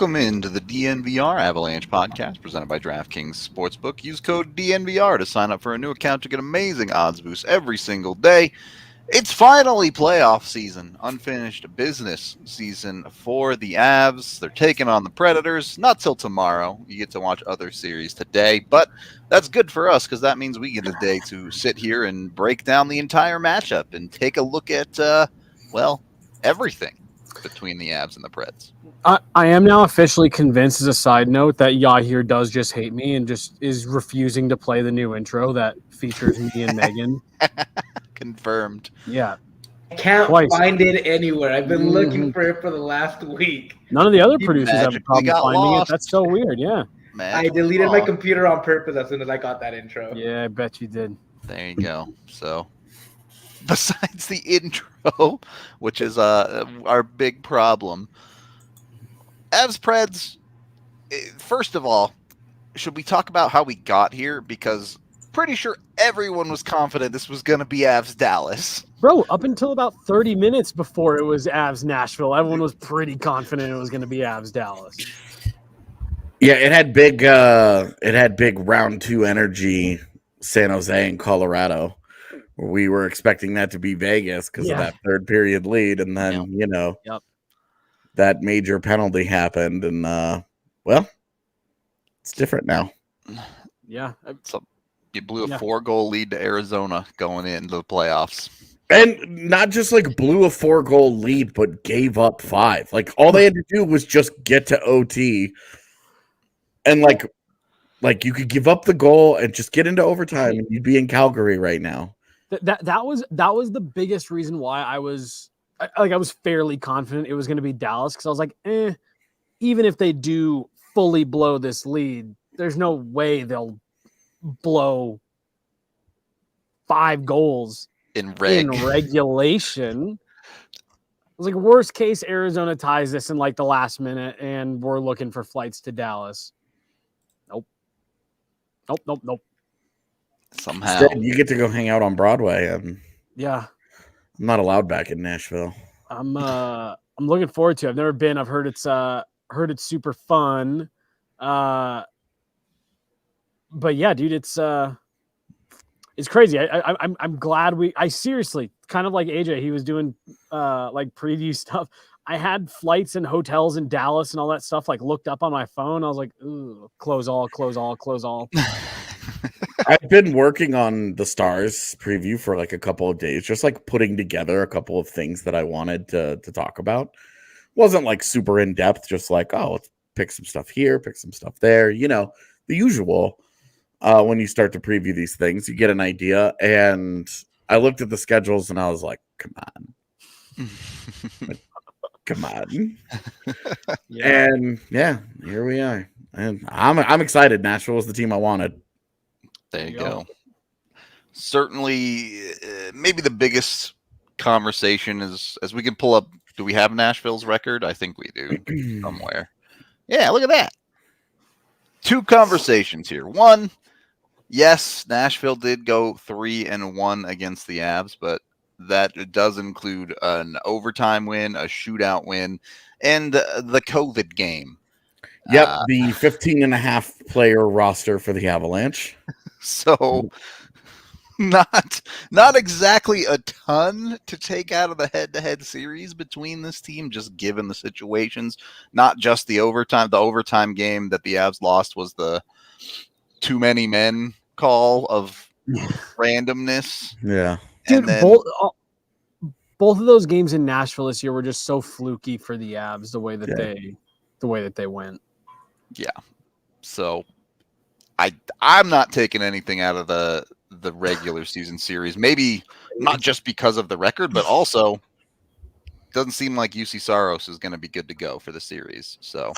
Welcome into the DNVR Avalanche podcast presented by DraftKings Sportsbook. Use code DNVR to sign up for a new account to get amazing odds boosts every single day. It's finally playoff season, unfinished business season for the Avs. They're taking on the Predators. Not till tomorrow. You get to watch other series today, but that's good for us because that means we get a day to sit here and break down the entire matchup and take a look at, everything between the Avs and the Preds. I am now officially convinced, as a side note, that Yahir does just hate me and just is refusing to play the new intro that features me and Megan. Confirmed. Yeah. I can't find it anywhere. I've been looking for it for the last week. None of the other producers have a problem finding lost. it. That's so weird, yeah. I deleted my computer on purpose as soon as I got that intro. Yeah, I bet you did. There you go. So, besides the intro, which is our big problem, Avs Preds, first of all, should we talk about how we got here? Because pretty sure everyone was confident this was going to be Avs Dallas. Bro, up until about 30 minutes before it was Avs Nashville, everyone was pretty confident it was going to be Avs Dallas. Yeah, it had big round two energy, San Jose and Colorado. We were expecting that to be Vegas because of that third period lead, and then that major penalty happened, and it's different now. Yeah, so you blew a 4-goal lead to Arizona going into the playoffs, and not just like blew a 4-goal lead, but gave up 5. Like all they had to do was just get to OT, and like you could give up the goal and just get into overtime, and you'd be in Calgary right now. That was the biggest reason why I was fairly confident it was going to be Dallas, because I was like, even if they do fully blow this lead, there's no way they'll blow 5 goals in regulation. It was like, worst case, Arizona ties this in like the last minute, and we're looking for flights to Dallas. Nope. Somehow instead, you get to go hang out on Broadway. Yeah. I'm not allowed back in Nashville. I'm looking forward to it. I've never been. I've heard it's super fun. But yeah, dude, it's crazy. I'm glad I seriously, kind of like AJ, he was doing like preview stuff. I had flights and hotels in Dallas and all that stuff like looked up on my phone. I was like, ooh, close all. I've been working on the Stars preview for like a couple of days, just like putting together a couple of things that I wanted to talk about. Wasn't like super in depth, just like, oh, let's pick some stuff here, pick some stuff there. You know, the usual. When you start to preview these things, you get an idea. And I looked at the schedules and I was like, come on. And here we are. And I'm excited. Nashville was the team I wanted. There you go. Certainly, maybe the biggest conversation is, as we can pull up, do we have Nashville's record? I think we do somewhere. Yeah, look at that. 2 conversations here. One, yes, Nashville did go 3-1 against the Avs, but that does include an overtime win, a shootout win, and the COVID game. Yep, the 15.5 player roster for the Avalanche. So not exactly a ton to take out of the head-to-head series between this team, just given the situations. Not just the overtime. The overtime game that the Avs lost was the too many men call of randomness. Yeah. Dude, both of those games in Nashville this year were just so fluky for the Avs the way that they went. Yeah. So I'm not taking anything out of the regular season series. Maybe not just because of the record, but also doesn't seem like UC Saros is going to be good to go for the series. So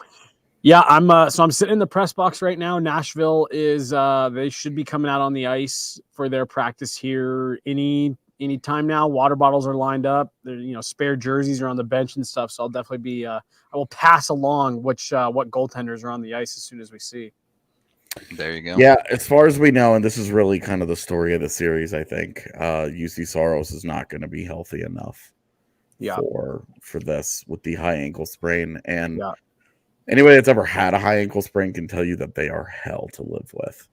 yeah, I'm sitting in the press box right now. Nashville is they should be coming out on the ice for their practice here any time now. Water bottles are lined up. Spare jerseys are on the bench and stuff. So I'll definitely be I will pass along what goaltenders are on the ice as soon as we see. There you go. Yeah, as far as we know, and this is really kind of the story of the series, I think UC Saros is not going to be healthy enough for this with the high ankle sprain. And Anybody that's ever had a high ankle sprain can tell you that they are hell to live with.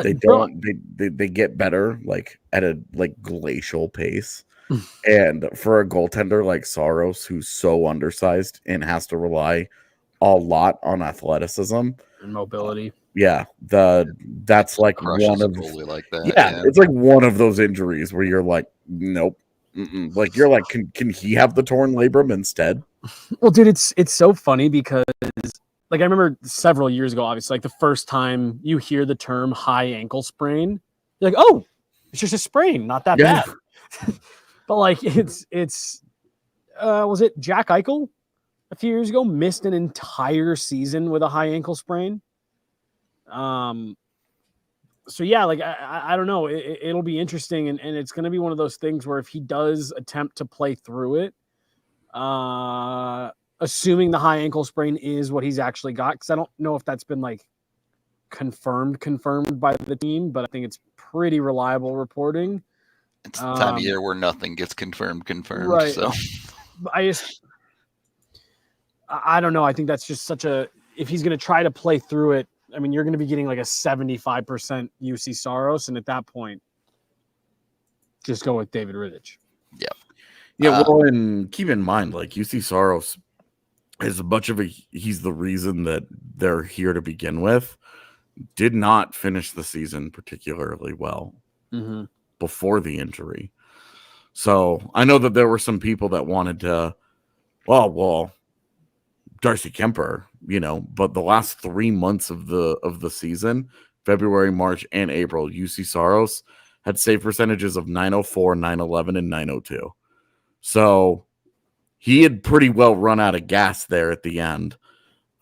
They don't. They get better like at a like glacial pace. And for a goaltender like Saros, who's so undersized and has to rely a lot on athleticism and mobility. That's like one of like that. Yeah, it's like one of those injuries where you're like, nope. Like you're like, can he have the torn labrum instead? Well, dude, it's so funny because like I remember several years ago, obviously, like the first time you hear the term high ankle sprain, you're like, oh, it's just a sprain, not that bad. But like it's was it Jack Eichel a few years ago missed an entire season with a high ankle sprain? So yeah, like I don't know. It'll be interesting, and it's going to be one of those things where if he does attempt to play through it, assuming the high ankle sprain is what he's actually got, because I don't know if that's been like confirmed by the team, but I think it's pretty reliable reporting. It's the time of year where nothing gets confirmed. Right. So I don't know. I think that's just such a, if he's going to try to play through it, I mean, you're going to be getting like a 75% UC Saros, and at that point, just go with David Rittich. Yeah. Yeah, well, and keep in mind, like UC Saros is he's the reason that they're here to begin with. Did not finish the season particularly well before the injury. So I know that there were some people that wanted to, well, Darcy Kemper, but the last 3 months of the season, February, March, and April, UC Saros had save percentages of 904, 911, and 902. So he had pretty well run out of gas there at the end.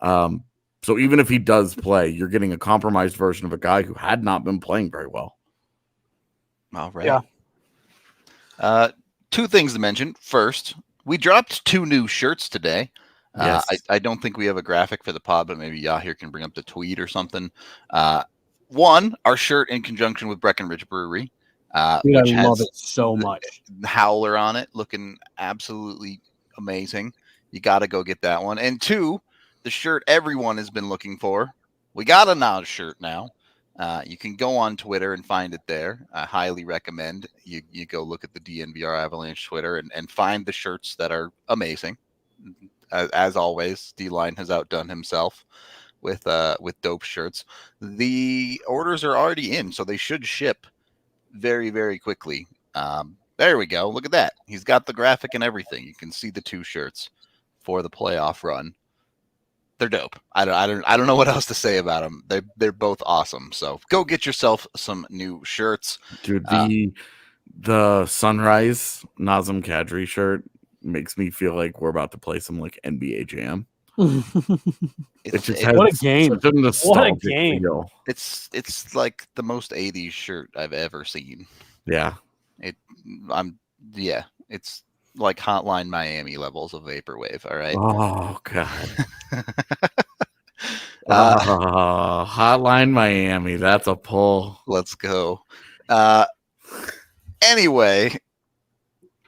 So even if he does play, you're getting a compromised version of a guy who had not been playing very well. All right. Yeah. Two things to mention. First, we dropped 2 new shirts today. Yes. I don't think we have a graphic for the pod, but maybe Yahir can bring up the tweet or something. One, our shirt in conjunction with Breckenridge Brewery. Which I love it so much. Howler on it, looking absolutely amazing. You got to go get that one. And 2, the shirt everyone has been looking for. We got a Naj shirt now. You can go on Twitter and find it there. I highly recommend you go look at the DNVR Avalanche Twitter and find the shirts that are amazing. As always, D-Line has outdone himself with dope shirts. The orders are already in, so they should ship very, very quickly. There we go. Look at that. He's got the graphic and everything. You can see the 2 shirts for the playoff run. They're dope. I don't know what else to say about them. They're both awesome. So go get yourself some new shirts. Dude, the Sunrise Nazem Kadri shirt makes me feel like we're about to play some like NBA Jam. What a game! What a game! Feel. It's like the most 80s shirt I've ever seen. Yeah. It's like Hotline Miami levels of vaporwave. All right. Oh God. Hotline Miami. That's a pull. Let's go. Anyway,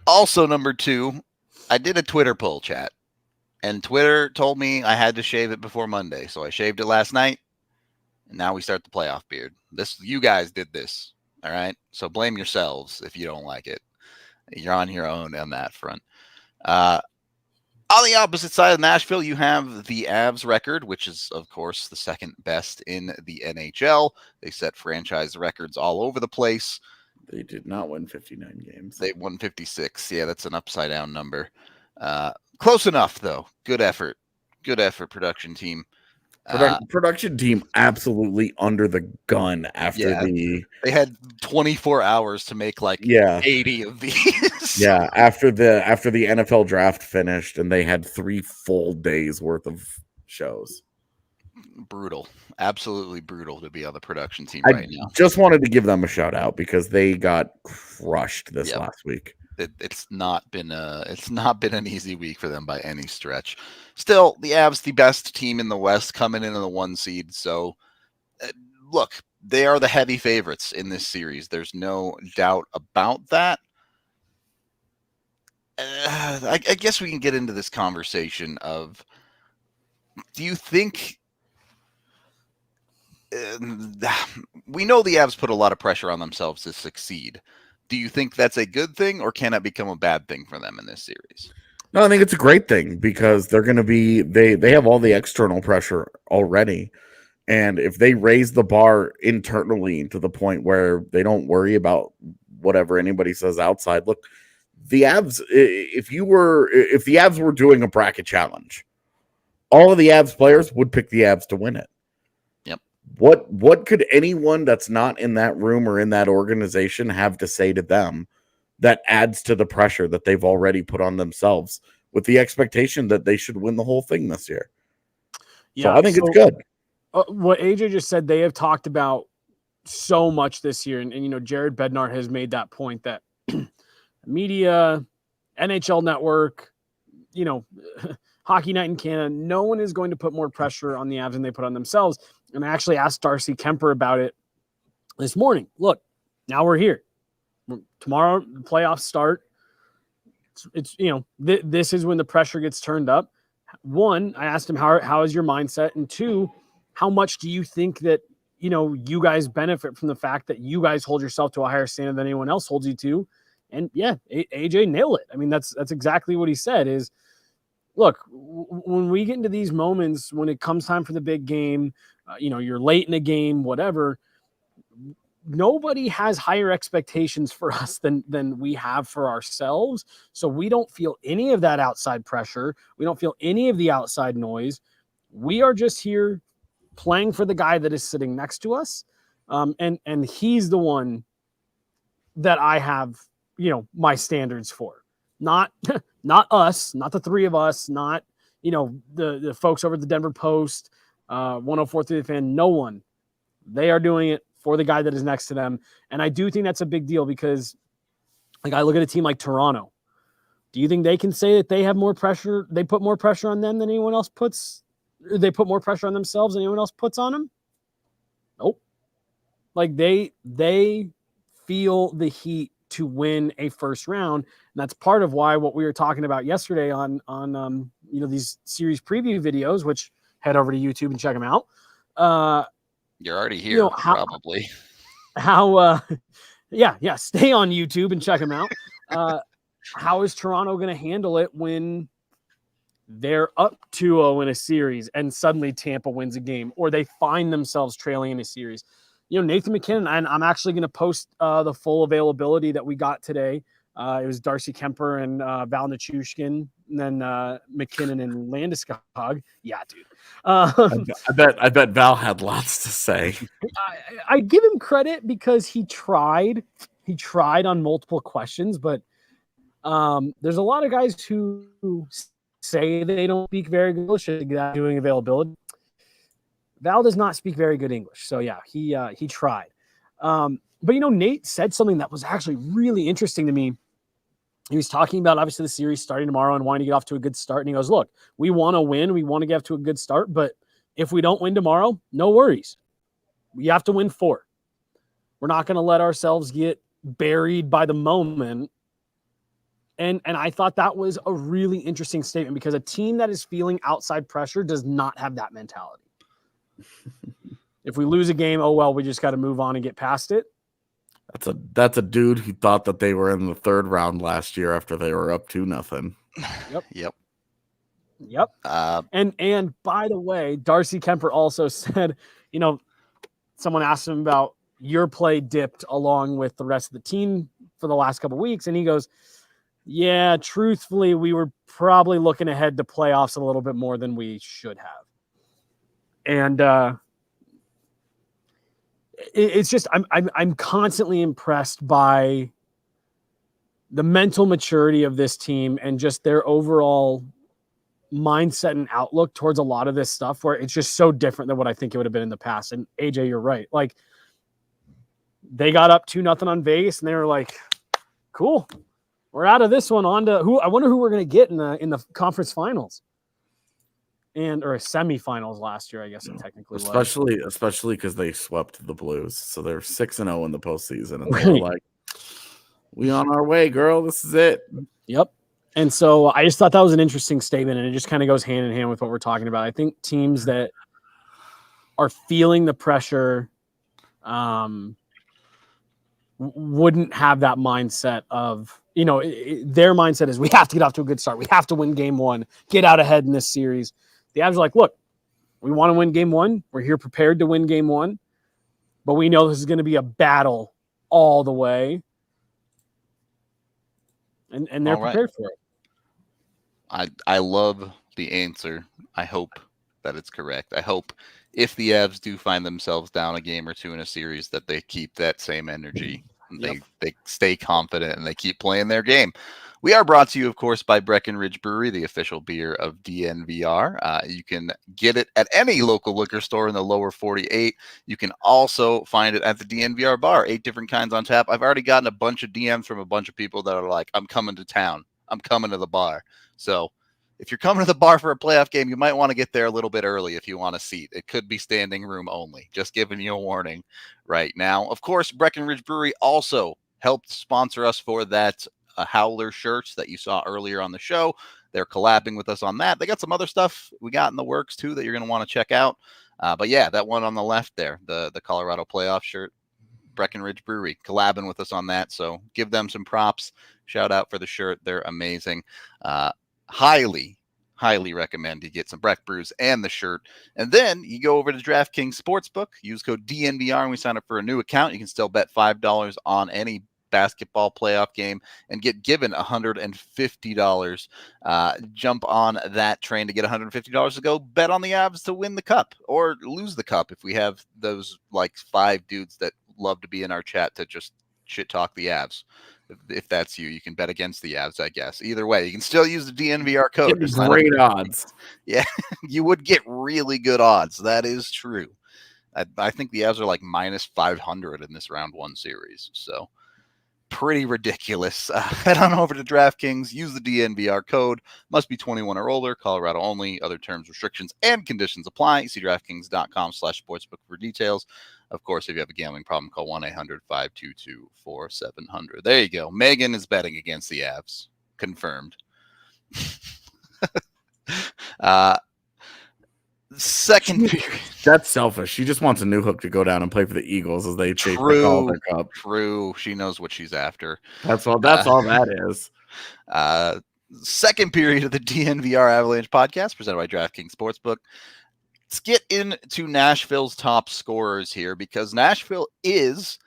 also number 2, I did a Twitter poll chat, and Twitter told me I had to shave it before Monday, so I shaved it last night, and now we start the playoff beard. You guys did this, all right? So blame yourselves if you don't like it. You're on your own on that front. On the opposite side of Nashville, you have the Avs record, which is, of course, the second best in the NHL. They set franchise records all over the place. They did not win 59 games. They won 56. Yeah, that's an upside down number. Close enough, though. Good effort. Good effort, production team. Production team absolutely under the gun after they had 24 hours to make 80 of these. Yeah, after the NFL draft finished, and they had 3 full days worth of shows. Brutal, absolutely brutal to be on the production team right now. Just wanted to give them a shout out because they got crushed this last week. It's not been an easy week for them by any stretch. Still, the Avs, the best team in the West, coming in the 1 seed. So, look, they are the heavy favorites in this series. There's no doubt about that. I guess we can get into this conversation of do you think we know the Avs put a lot of pressure on themselves to succeed? Do you think that's a good thing, or can it become a bad thing for them in this series? No, I think it's a great thing because they're going to be they have all the external pressure already. And if they raise the bar internally to the point where they don't worry about whatever anybody says outside, look, the Avs, if the Avs were doing a bracket challenge, all of the Avs players would pick the Avs to win it. Yep. What could anyone that's not in that room or in that organization have to say to them that adds to the pressure that they've already put on themselves with the expectation that they should win the whole thing this year? Yeah, so I think it's good. What AJ just said, they have talked about so much this year. And Jared Bednar has made that point that media, NHL Network, Hockey Night in Canada, no one is going to put more pressure on the Avs than they put on themselves. And I actually asked Darcy Kemper about it this morning. Look, now we're here. Tomorrow, the playoffs start. It's this is when the pressure gets turned up. One, I asked him, how is your mindset? And two, how much do you think that, you guys benefit from the fact that you guys hold yourself to a higher standard than anyone else holds you to? And yeah, AJ nailed it. I mean, that's exactly what he said is, look, when we get into these moments, when it comes time for the big game, you're late in a game, whatever, nobody has higher expectations for us than we have for ourselves. So we don't feel any of that outside pressure. We don't feel any of the outside noise. We are just here playing for the guy that is sitting next to us. And he's the one that I have, my standards for. Not us, not the three of us, not, the folks over at the Denver Post, 104.3 The Fan, no one. They are doing it for the guy that is next to them. And I do think that's a big deal because, I look at a team like Toronto. Do you think they can say that they have more pressure? They put more pressure on them than anyone else puts? They put more pressure on themselves than anyone else puts on them? Nope. They feel the heat to win a first round. And that's part of why what we were talking about yesterday on these series preview videos, which head over to YouTube and check them out. You're already here, probably. Stay on YouTube and check them out. How is Toronto going to handle it when they're up 2-0 in a series and suddenly Tampa wins a game, or they find themselves trailing in a series? Nathan MacKinnon, and I'm actually going to post the full availability that we got today. It was Darcy Kemper and Val Nichushkin, and then McKinnon and Landeskog. Yeah, dude. I bet Val had lots to say. I give him credit because he tried. He tried on multiple questions, but there's a lot of guys who say they don't speak very good English doing availability. Val does not speak very good English, so yeah, he tried. But Nate said something that was actually really interesting to me. He was talking about obviously the series starting tomorrow and wanting to get off to a good start. And he goes, look, we want to win. We want to get off to a good start. But if we don't win tomorrow, no worries. We have to win 4. We're not going to let ourselves get buried by the moment. And I thought that was a really interesting statement because a team that is feeling outside pressure does not have that mentality. If we lose a game, oh, well, we just got to move on and get past it. That's a dude who thought that they were in the 3rd round last year after they were up 2-0. Yep. And by the way, Darcy Kemper also said, someone asked him about your play dipped along with the rest of the team for the last couple of weeks. And he goes, yeah, truthfully, we were probably looking ahead to playoffs a little bit more than we should have. And it's just I'm constantly impressed by the mental maturity of this team and just their overall mindset and outlook towards a lot of this stuff, where it's just so different than what I think it would have been in the past. And AJ, you're right. Like, they got up 2-0 on Vegas, and they were like, "Cool, we're out of this one. On to who? I wonder who we're going to get in the conference finals." Or semifinals last year, I guess it technically was. Especially because they swept the Blues. So they're 6-0 in the postseason. And they were like, we on our way, girl. This is it. Yep. And so I just thought that was an interesting statement, and it just kind of goes hand in hand with what we're talking about. I think teams that are feeling the pressure wouldn't have that mindset of, their mindset is we have to get off to a good start. We have to win game one, get out ahead in this series. The Avs are like, look, we want to win game one. We're here prepared to win game one, but we know this is going to be a battle all the way. And they're prepared for it. I love the answer. I hope that it's correct. I hope if the Avs do find themselves down a game or two in a series that they keep that same energy. Yep. They stay confident and they keep playing their game. We are brought to you, of course, by Breckenridge Brewery, the official beer of DNVR. You can get it at any local liquor store in the lower 48. You can also find it at the DNVR bar, 8 different kinds on tap. I've already gotten a bunch of DMs from a bunch of people that are like, I'm coming to town. I'm coming to the bar. So if you're coming to the bar for a playoff game, you might want to get there a little bit early if you want a seat. It could be standing room only. Just giving you a warning right now. Of course, Breckenridge Brewery also helped sponsor us for that Howler shirts that you saw earlier on the show. They're collabing with us on that. They got some other stuff we got in the works too that you're going to want to check out. But yeah, that one on the left there, the Colorado playoff shirt, Breckenridge Brewery collabing with us on that. So give them some props. Shout out for the shirt. They're amazing. Highly recommend you get some Breck Brews and the shirt. And then you go over to DraftKings Sportsbook, use code DNVR, and we sign up for a new account. You can still bet $5 on any basketball playoff game and get given $150. Jump on that train to get $150 to go bet on the Avs to win the cup or lose the cup if we have those like 5 dudes that love to be in our chat to just shit talk the Avs. If that's you, you can bet against the Avs, I guess. Either way, you can still use the DNVR code. Great odds. Yeah, you would get really good odds. That is true. I think the Avs are like minus 500 in this round 1 series. So pretty ridiculous. Head on over to DraftKings. Use the DNVR code. Must be 21 or older. Colorado only. Other terms, restrictions, and conditions apply. See DraftKings.com/sportsbook for details. Of course, if you have a gambling problem, call 1-800-522-4700. There you go. Megan is betting against the Avs. Confirmed. Second period. That's selfish. She just wants a new hook to go down and play for the Eagles as they chase the Calder Cup. True. She knows what she's after. That's all that is. Second period of the DNVR Avalanche podcast presented by DraftKings Sportsbook. Let's get into Nashville's top scorers here because Nashville is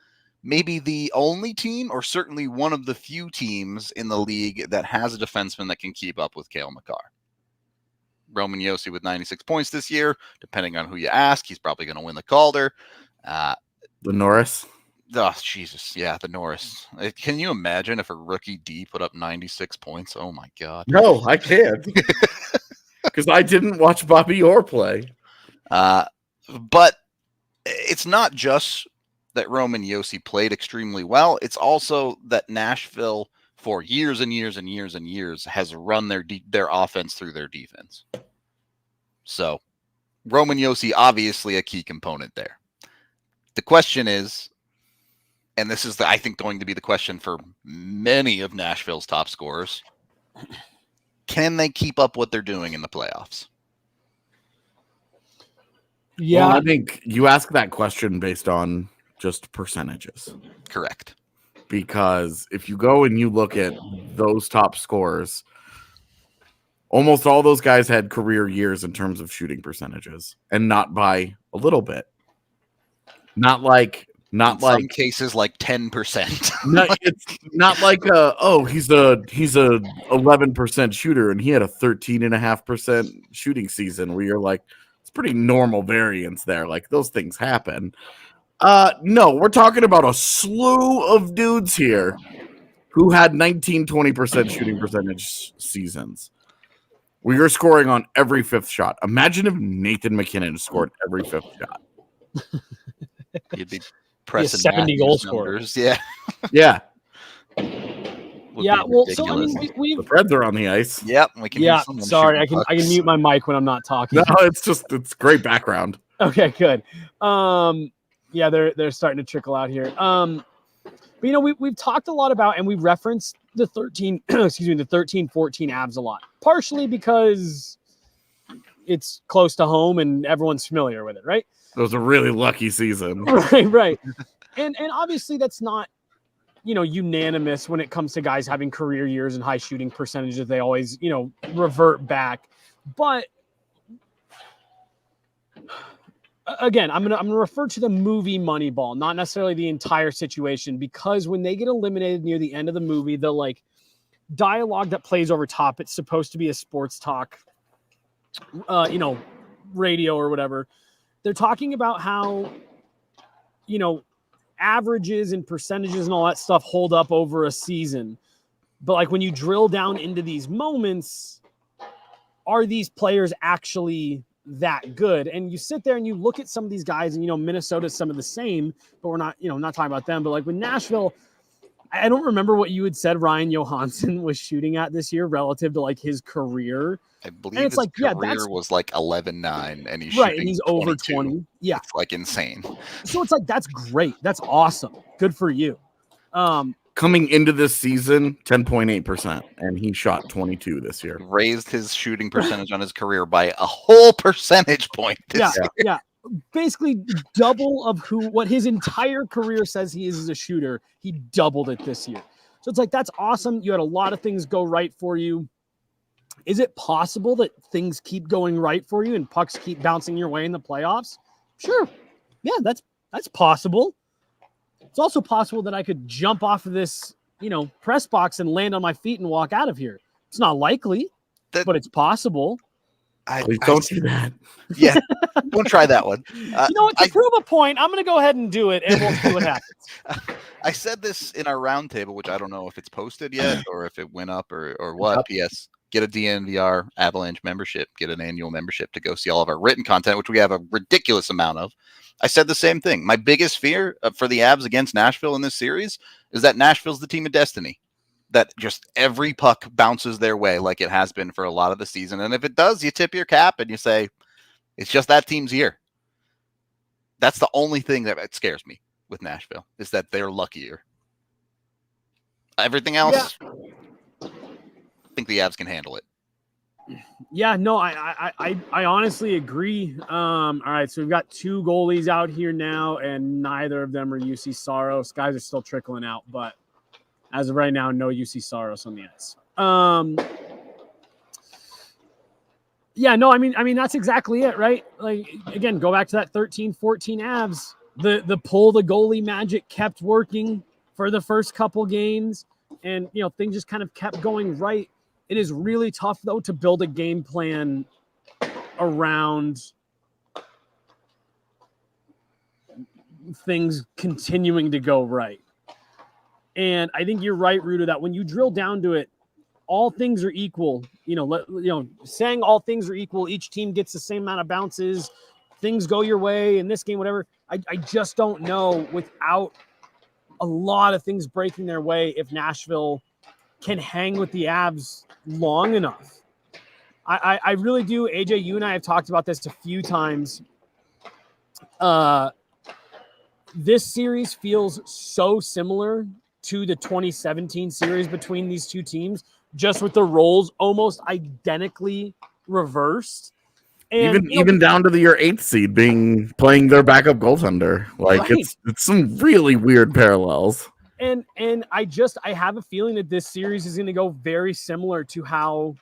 maybe the only team or certainly one of the few teams in the league that has a defenseman that can keep up with Cale Makar. Roman Josi with 96 points this year. Depending on who you ask, he's probably going to win the Calder. The Norris. Oh, Jesus. Yeah, the Norris. Can you imagine if a rookie D put up 96 points? Oh, my God. No, I can't. Because I didn't watch Bobby Orr play. But it's not just that Roman Josi played extremely well. It's also that Nashville, for years and years and years and years, has run their offense through their defense. So Roman Josi, obviously a key component there. The question is, and this is, I think, going to be the question for many of Nashville's top scorers, can they keep up what they're doing in the playoffs? Yeah. Well, I think you ask that question based on just percentages. Correct. Because if you go and you look at those top scorers, almost all those guys had career years in terms of shooting percentages, and not by a little bit. Not like some cases like 10%. It's not like he's a 11% shooter and he had a 13.5% shooting season where you're like, it's pretty normal variance there. Like those things happen. No, we're talking about a slew of dudes here who had 19-20% shooting percentage seasons. We are scoring on every 5th shot. Imagine if Nathan McKinnon scored every 5th shot. You'd be pressing 70 goal scorers. Yeah. Yeah. Yeah, well, so I mean, the Preds are on the ice. Yep, we can. Yeah, sorry, I can mute my mic when I'm not talking. No, it's great background. Okay, good. Yeah, they're starting to trickle out here. But we've talked a lot about, and we've referenced the 13 excuse me, the 13-14 Avs a lot, partially because it's close to home and everyone's familiar with it, right? It was a really lucky season. Right. And obviously that's not, unanimous when it comes to guys having career years and high shooting percentages. They always, revert back. But again, I'm gonna refer to the movie Moneyball, not necessarily the entire situation, because when they get eliminated near the end of the movie, the like dialogue that plays over top, it's supposed to be a sports talk, radio or whatever. They're talking about how, averages and percentages and all that stuff hold up over a season. But like when you drill down into these moments, are these players actually that good? And you sit there and you look at some of these guys, and Minnesota's some of the same, but we're not, not talking about them. But like with Nashville, I don't remember what you had said Ryan Johansson was shooting at this year relative to like his career. I believe his career was like 11-9, and he's right, shooting and he's 22. over 20. Yeah, it's like insane. So it's like that's great. That's awesome. Good for you. Coming into this season, 10.8%, and he shot 22 this year. Raised his shooting percentage on his career by a whole percentage point. Yeah. Basically double of what his entire career says he is as a shooter. He doubled it this year. So it's like, that's awesome. You had a lot of things go right for you. Is it possible that things keep going right for you and pucks keep bouncing your way in the playoffs? Sure. Yeah, that's possible. It's also possible that I could jump off of this, press box and land on my feet and walk out of here. It's not likely, but it's possible. Please don't do that. Yeah, don't try that one. To prove a point, I'm going to go ahead and do it, and we'll see what happens. I said this in our roundtable, which I don't know if it's posted yet or if it went up or what. P.S. Get a DNVR Avalanche membership. Get an annual membership to go see all of our written content, which we have a ridiculous amount of. I said the same thing. My biggest fear for the Avs against Nashville in this series is that Nashville's the team of destiny. That just every puck bounces their way like it has been for a lot of the season. And if it does, you tip your cap and you say, it's just that team's year. That's the only thing that scares me with Nashville, is that they're luckier. Everything else, I think the Avs can handle it. Yeah, no, I honestly agree. All right, so we've got two goalies out here now, and neither of them are UC Saros. Guys are still trickling out, but as of right now, no UC Saros on the ice. Yeah, no, I mean that's exactly it, right? Like, again, go back to that 13-14 Avs. The pull the goalie magic kept working for the first couple games, and things just kind of kept going right. It is really tough though to build a game plan around things continuing to go right. And I think you're right, Rudo, that when you drill down to it, all things are equal. Saying all things are equal, each team gets the same amount of bounces, things go your way in this game, whatever. I just don't know, without a lot of things breaking their way, if Nashville can hang with the Avs long enough. I really do. AJ, you and I have talked about this a few times. This series feels so similar to the 2017 series between these two teams, just with the roles almost identically reversed. And even down to your 8th seed playing their backup goaltender. Like, right. It's some really weird parallels. And I have a feeling that this series is going to go very similar to how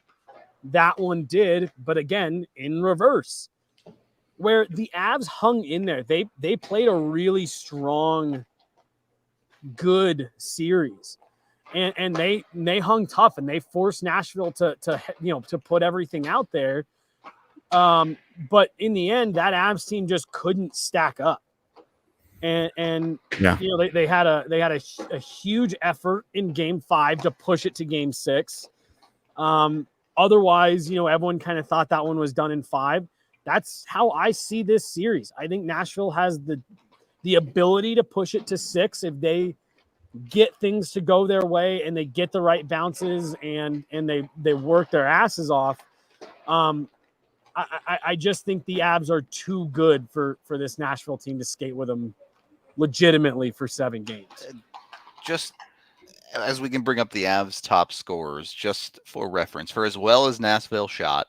that one did, but again, in reverse, where the Avs hung in there. They played a really strong, good series, and they hung tough, and they forced Nashville to put everything out there. But in the end, that Avs team just couldn't stack up. And yeah. They had a huge effort in Game 5 to push it to Game 6. Otherwise, everyone kind of thought that one was done in 5. That's how I see this series. I think Nashville has the ability to push it to 6 if they get things to go their way and they get the right bounces and they work their asses off. I just think the Avs are too good for this Nashville team to skate with them legitimately for 7 games. as we can bring up the Avs top scorers, just for reference, for as well as Nashville shot,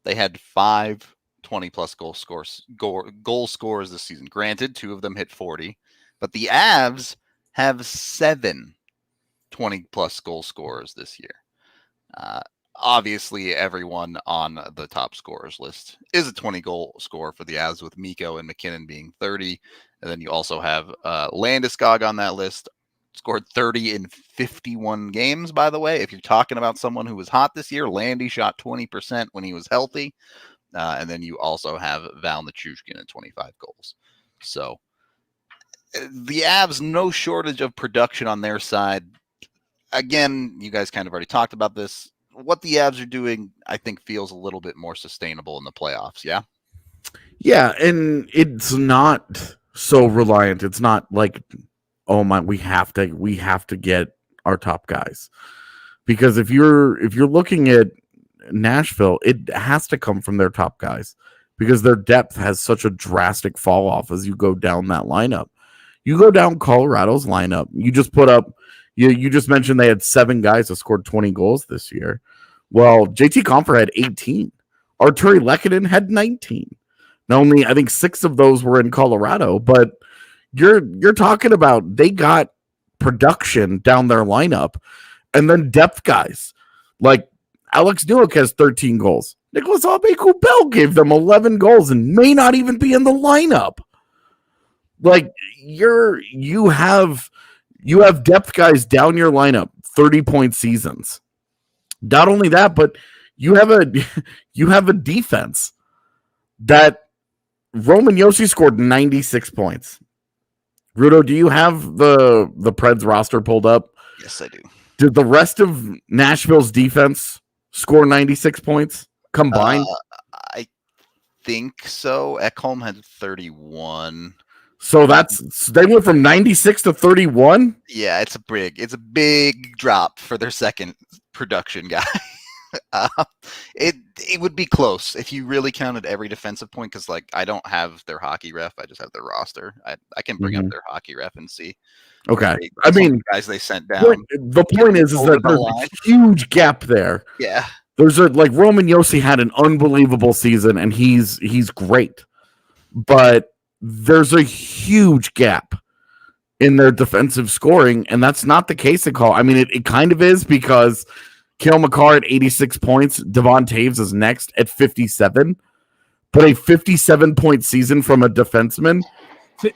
they had 5 20-plus goal scorers this season. Granted, 2 of them hit 40, but the Avs have 7 20-plus goal scorers this year. Obviously, everyone on the top scorers list is a 20-goal scorer for the Avs, with Mikko and McKinnon being 30. And then you also have Landeskog on that list, scored 30 in 51 games, by the way. If you're talking about someone who was hot this year, Landy shot 20% when he was healthy. And then you also have Val Nichushkin at 25 goals. So the Avs, no shortage of production on their side. Again, you guys kind of already talked about this. What the Avs are doing, I think, feels a little bit more sustainable in the playoffs. Yeah. Yeah. And it's not so reliant. It's not like, oh my, we have to get our top guys, because if you're looking at Nashville, it has to come from their top guys, because their depth has such a drastic fall off as you go down that lineup. You go down Colorado's lineup, you just put up, you just mentioned they had 7 guys that scored 20 goals this year. Well, JT Compher had 18. Arturi Lehkonen had 19. Now, only I think 6 of those were in Colorado, but you're talking about they got production down their lineup, and then depth guys like Alex Newhook has 13 goals. Nicholas Aube-Kubel gave them 11 goals and may not even be in the lineup. Like you have depth guys down your lineup, 30-point seasons. Not only that, but you have a defense that Roman Josi scored 96 points. Rudo, do you have the Preds roster pulled up? Yes, I do. Did the rest of Nashville's defense score 96 points combined? I think so. Ekholm had 31. So they went from 96 to 31? Yeah, it's a big drop for their second production guy. It would be close if you really counted every defensive point, because like I don't have their hockey ref, I just have their roster. I can bring up their hockey ref and see. Okay, I mean, guys they sent down. The point is that there's a huge gap there. Yeah, there's like Roman Josi had an unbelievable season and he's great, but there's a huge gap in their defensive scoring, and that's not the case at Call. I mean, it kind of is, because Cale Makar at 86 points, Devon Taves is next at 57, but a 57-point season from a defenseman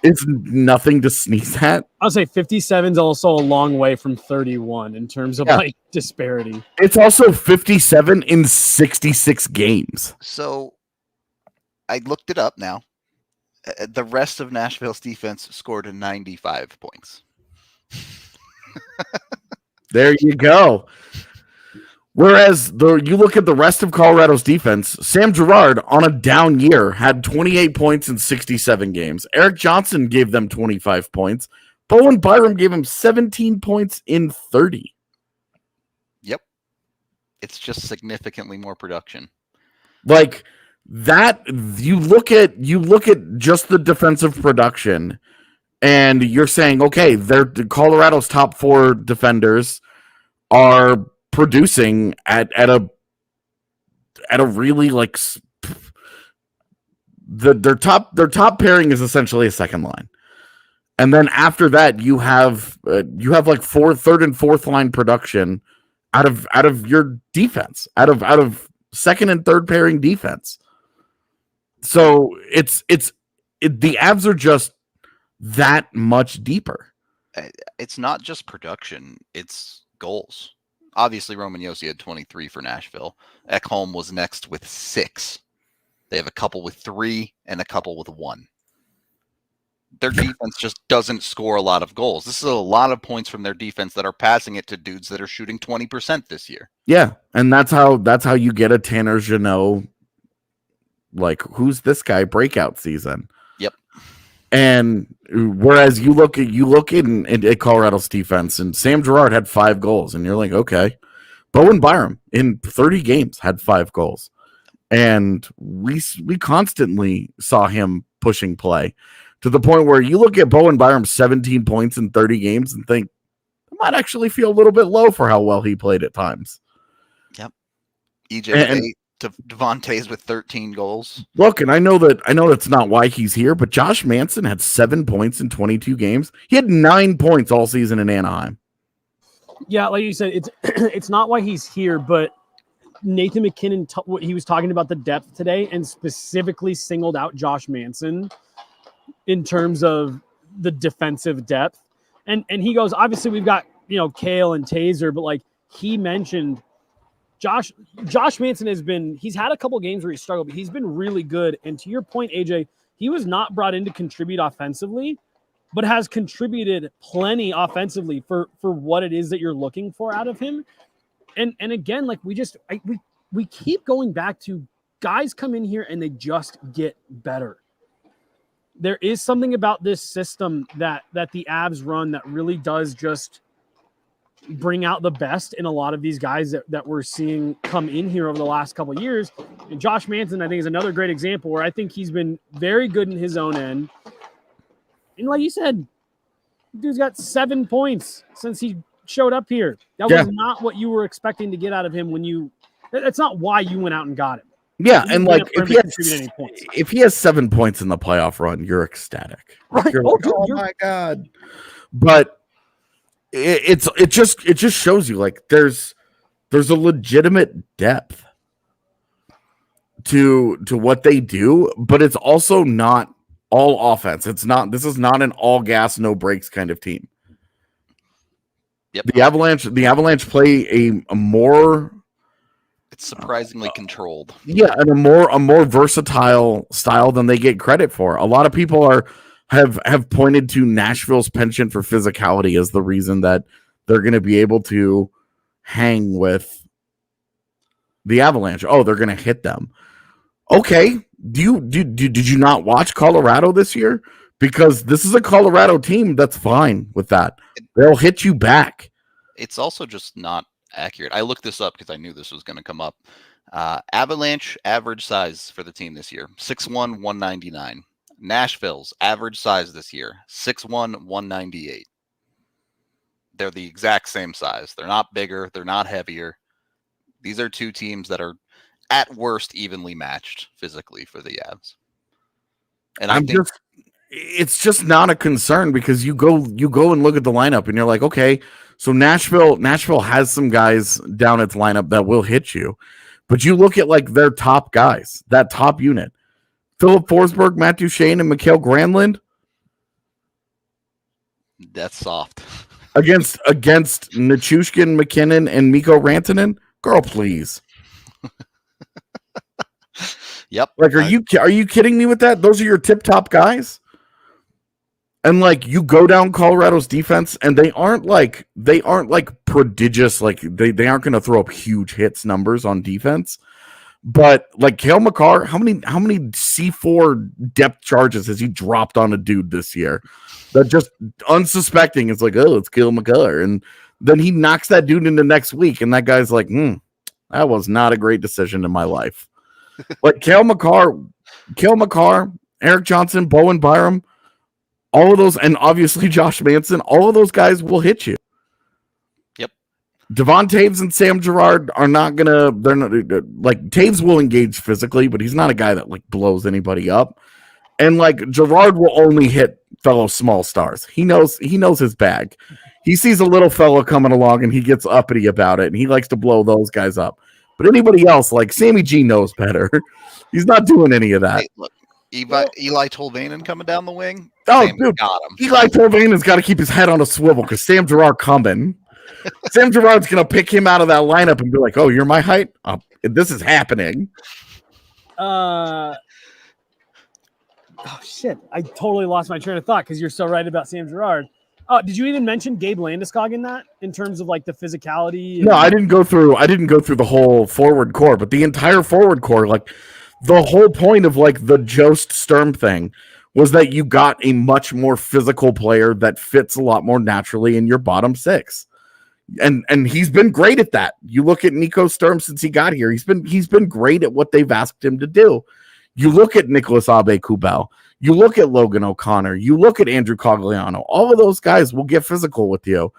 is nothing to sneeze at. I'll say 57 is also a long way from 31 in terms of like disparity. It's also 57 in 66 games. So I looked it up now. The rest of Nashville's defense scored 95 points. There you go. Whereas you look at the rest of Colorado's defense, Sam Girard on a down year had 28 points in 67 games. Eric Johnson gave them 25 points. Bowen Byram gave him 17 points in 30. Yep. It's just significantly more production. Like that, you look at just the defensive production, and you're saying, okay, Colorado's top 4 defenders are producing at a really like their top pairing is essentially a second line, and then after that you have like third and fourth line production out of your defense, out of second and third pairing defense. So the Avs are just that much deeper. It's not just production; it's goals. Obviously, Roman Josi had 23 for Nashville. Ekholm was next with 6. They have a couple with 3 and a couple with 1. Their defense just doesn't score a lot of goals. This is a lot of points from their defense that are passing it to dudes that are shooting 20% this year. Yeah, and that's how you get a Tanner Jeannot, like, who's this guy, breakout season. Yep. And whereas you look at Colorado's defense, and Sam Girard had 5 goals, and you're like, okay. Bowen Byram in 30 games had 5 goals, and we constantly saw him pushing play to the point where you look at Bowen Byram 17 points in 30 games and think, that might actually feel a little bit low for how well he played at times. Yep. EJ with 8, Devontae's with 13 goals. Look, and I know that's not why he's here, but Josh Manson had 7 points in 22 games. He had 9 points all season in Anaheim. Yeah, like you said, it's not why he's here, but Nathan McKinnon, he was talking about the depth today and specifically singled out Josh Manson in terms of the defensive depth. And he goes, obviously we've got, Cale and Taser, but like he mentioned Josh Manson he's had a couple games where he struggled, but he's been really good. And to your point, AJ, he was not brought in to contribute offensively, but has contributed plenty offensively for what it is that you're looking for out of him. And again, like we keep going back to guys come in here and they just get better. There is something about this system that the Avs run that really does just bring out the best in a lot of these guys that we're seeing come in here over the last couple of years. And Josh Manson, I think, is another great example where I think he's been very good in his own end. And like you said, dude's got 7 points since he showed up here. That was not what you were expecting to get out of him that's not why you went out and got him. Yeah, and like if he has 7 points in the playoff run, you're ecstatic. Right. You're like, oh my God. But it just shows you like there's a legitimate depth to what they do, but it's also not all offense. This is not an all gas, no brakes kind of team. Yep. The Avalanche play a more, it's surprisingly controlled. Yeah, and a more versatile style than they get credit for. A lot of people have pointed to Nashville's penchant for physicality as the reason that they're going to be able to hang with the Avalanche. Oh, they're going to hit them. Okay, did you not watch Colorado this year? Because this is a Colorado team that's fine with that. They'll hit you back. It's also just not accurate. I looked this up because I knew this was going to come up. Avalanche average size for the team this year, 6'1", 199. Nashville's average size this year, 6'1", 198. They're the exact same size. They're not bigger. They're not heavier. These are two teams that are at worst evenly matched physically for the Avs. And I think it's just not a concern because you go and look at the lineup and you're like, okay, so Nashville has some guys down its lineup that will hit you. But you look at like their top guys, that top unit. Philip Forsberg, Matt Duchene, and Mikael Granlund. That's soft. Against Nichushkin, McKinnon, and Mikko Rantanen? Girl, please. Yep. Like, are you kidding me with that? Those are your tip-top guys? And like you go down Colorado's defense and they aren't like prodigious, like they aren't going to throw up huge hits numbers on defense. But like Cale Makar, how many C4 depth charges has he dropped on a dude this year? That just unsuspecting is like, oh, it's Cale Makar, and then he knocks that dude into next week, and that guy's like, that was not a great decision in my life. Like Cale Makar, Eric Johnson, Bowen Byram, all of those, and obviously Josh Manson, all of those guys will hit you. Yep. Devon Taves and Sam Girard are not gonna. They're not like Taves will engage physically, but he's not a guy that like blows anybody up. And like Girard will only hit fellow small stars. He knows his bag. He sees a little fellow coming along and he gets uppity about it, and he likes to blow those guys up. But anybody else, like Sammy G, knows better. He's not doing any of that. Hey, look, Eli Tolvanen coming down the wing. Oh, dude, got him. Eli Tolvanen's got to keep his head on a swivel because Sam Girard coming. Sam Girard's going to pick him out of that lineup and be like, oh, you're my height? This is happening. Oh, shit. I totally lost my train of thought because you're so right about Sam Girard. Did you even mention Gabe Landeskog in that in terms of like the physicality? No, I didn't go through the whole forward core, but the entire forward core, like the whole point of like the Jost Sturm thing was that you got a much more physical player that fits a lot more naturally in your bottom six. And he's been great at that. You look at Nico Sturm since he got here. He's been great at what they've asked him to do. You look at Nicholas Abe-Kubel. You look at Logan O'Connor. You look at Andrew Cogliano. All of those guys will get physical with you.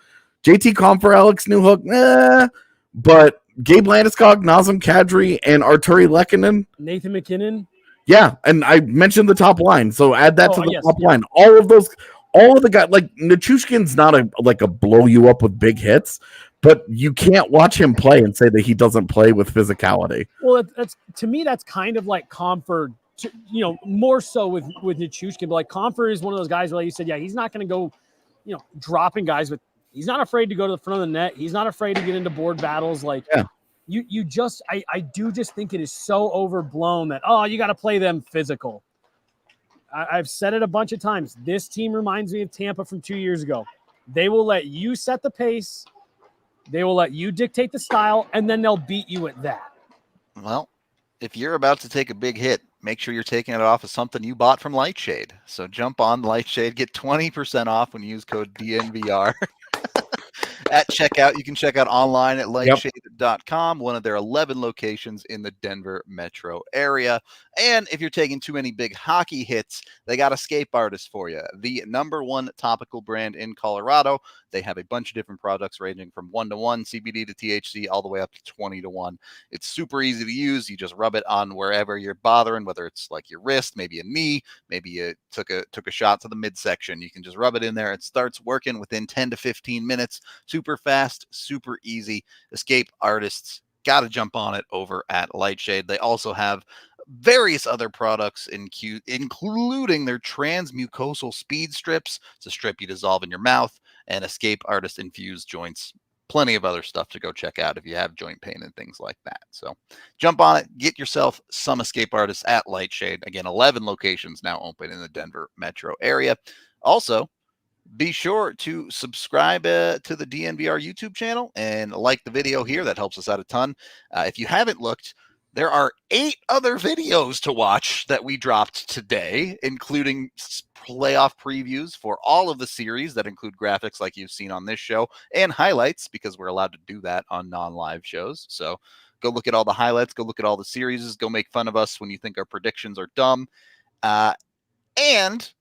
JT Compher, Alex Newhook, but Gabe Landeskog, Nazem Kadri, and Arturi Lehkonen. Nathan McKinnon. Yeah, and I mentioned the top line, so add that to the top yeah. line. All of the guys, like Nichushkin's not a blow you up with big hits, but you can't watch him play and say that he doesn't play with physicality. Well, that's to me, that's kind of like Compher, more so with Nichushkin. But like Compher is one of those guys where, like you said, yeah, he's not going to go, dropping guys, but he's not afraid to go to the front of the net. He's not afraid to get into board battles. Like, yeah. I do just think it is so overblown that, oh, you got to play them physical. I've said it a bunch of times. This team reminds me of Tampa from 2 years ago. They will let you set the pace. They will let you dictate the style, and then they'll beat you at that. Well, if you're about to take a big hit, make sure you're taking it off of something you bought from Lightshade. So jump on Lightshade, get 20% off when you use code DNVR. At checkout, you can check out online at lightshade.com, one of their 11 locations in the Denver metro area. And if you're taking too many big hockey hits, they got Escape Artist for you, the #1 topical brand in Colorado. They have a bunch of different products ranging from 1-to-1 CBD to THC all the way up to 20-to-1. It's super easy to use. You just rub it on wherever you're bothering, whether it's like your wrist, maybe a knee, maybe you took a shot to the midsection. You can just rub it in there. It starts working within 10 to 15 minutes. Super fast, super easy. Escape Artists, got to jump on it over at Lightshade. They also have various other products, including their transmucosal speed strips. It's a strip you dissolve in your mouth, and Escape Artist infused joints. Plenty of other stuff to go check out if you have joint pain and things like that. So jump on it, get yourself some Escape Artists at Lightshade. Again, 11 locations now open in the Denver metro area. Also, be sure to subscribe to the DNVR YouTube channel and like the video here. That helps us out a ton. If you haven't looked, there are 8 other videos to watch that we dropped today, including playoff previews for all of the series that include graphics like you've seen on this show and highlights, because we're allowed to do that on non-live shows. So go look at all the highlights, go look at all the series, go make fun of us when you think our predictions are dumb. And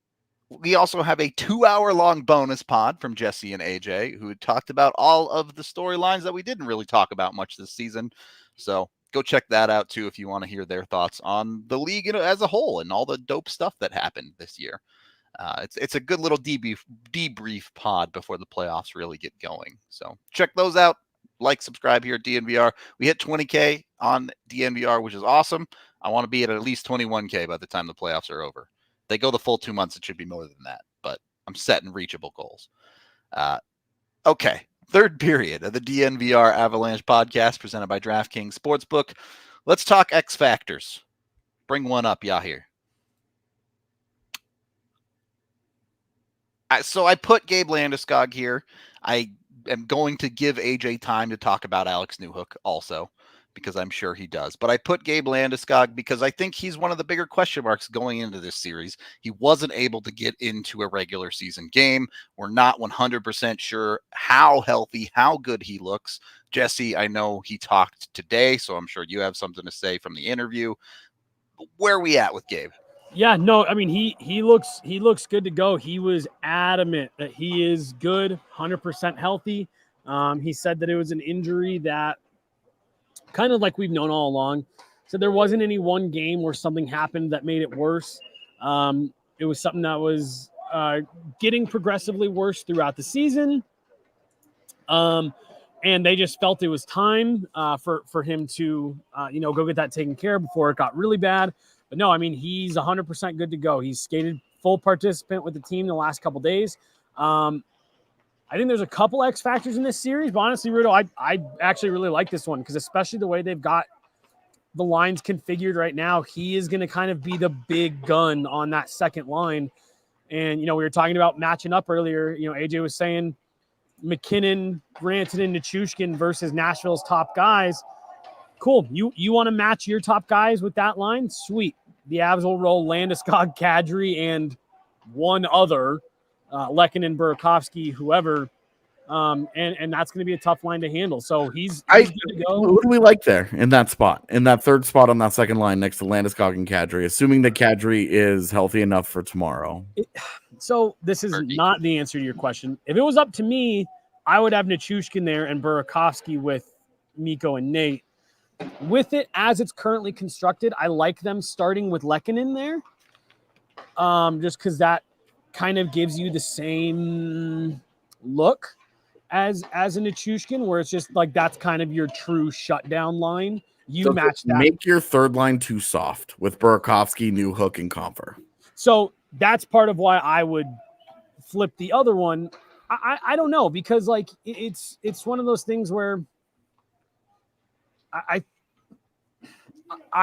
we also have a 2-hour-long bonus pod from Jesse and AJ, who talked about all of the storylines that we didn't really talk about much this season. So go check that out, too, if you want to hear their thoughts on the league as a whole and all the dope stuff that happened this year. It's a good little debrief pod before the playoffs really get going. So check those out. Like, subscribe here at DNVR. We hit 20K on DNVR, which is awesome. I want to be at least 21K by the time the playoffs are over. They go the full 2 months, it should be more than that, but I'm setting reachable goals. Okay, third period of the DNVR Avalanche podcast presented by DraftKings Sportsbook. Let's talk X Factors. Bring one up, Yahir. So I put Gabe Landeskog here. I am going to give AJ time to talk about Alex Newhook also, because I'm sure he does. But I put Gabe Landeskog because I think he's one of the bigger question marks going into this series. He wasn't able to get into a regular season game. We're not 100% sure how healthy, how good he looks. Jesse, I know he talked today, so I'm sure you have something to say from the interview. Where are we at with Gabe? Yeah, no, I mean, he looks good to go. He was adamant that he is good, 100% healthy. He said that it was an injury that, kind of like we've known all along. So there wasn't any one game where something happened that made it worse. It was something that was getting progressively worse throughout the season. And they just felt it was time for him to, go get that taken care of before it got really bad. But no, I mean, he's 100% good to go. He's skated full participant with the team the last couple days. I think there's a couple X factors in this series, but honestly, Rudo, I actually really like this one because especially the way they've got the lines configured right now, he is going to kind of be the big gun on that second line. And, we were talking about matching up earlier. AJ was saying McKinnon, Rantanen, Nichushkin versus Nashville's top guys. Cool. You want to match your top guys with that line? Sweet. The Avs will roll Landeskog, Kadri, and one other, Lehkonen, Burakovsky, whoever, and that's going to be a tough line to handle. So he's good to go. Who do we like there in that spot, in that third spot on that second line next to Landeskog and Kadri, assuming that Kadri is healthy enough for tomorrow? So this is not the answer to your question. If it was up to me, I would have Nichushkin there and Burakovsky with Mikko and Nate. With it as it's currently constructed, I like them starting with Lehkonen there, just because that kind of gives you the same look as a Nichushkin, where it's just like that's kind of your true shutdown line. You match that. Make your third line too soft with Burakovsky, Newhook, and Comfer. So that's part of why I would flip the other one. I don't know, because like it's one of those things where I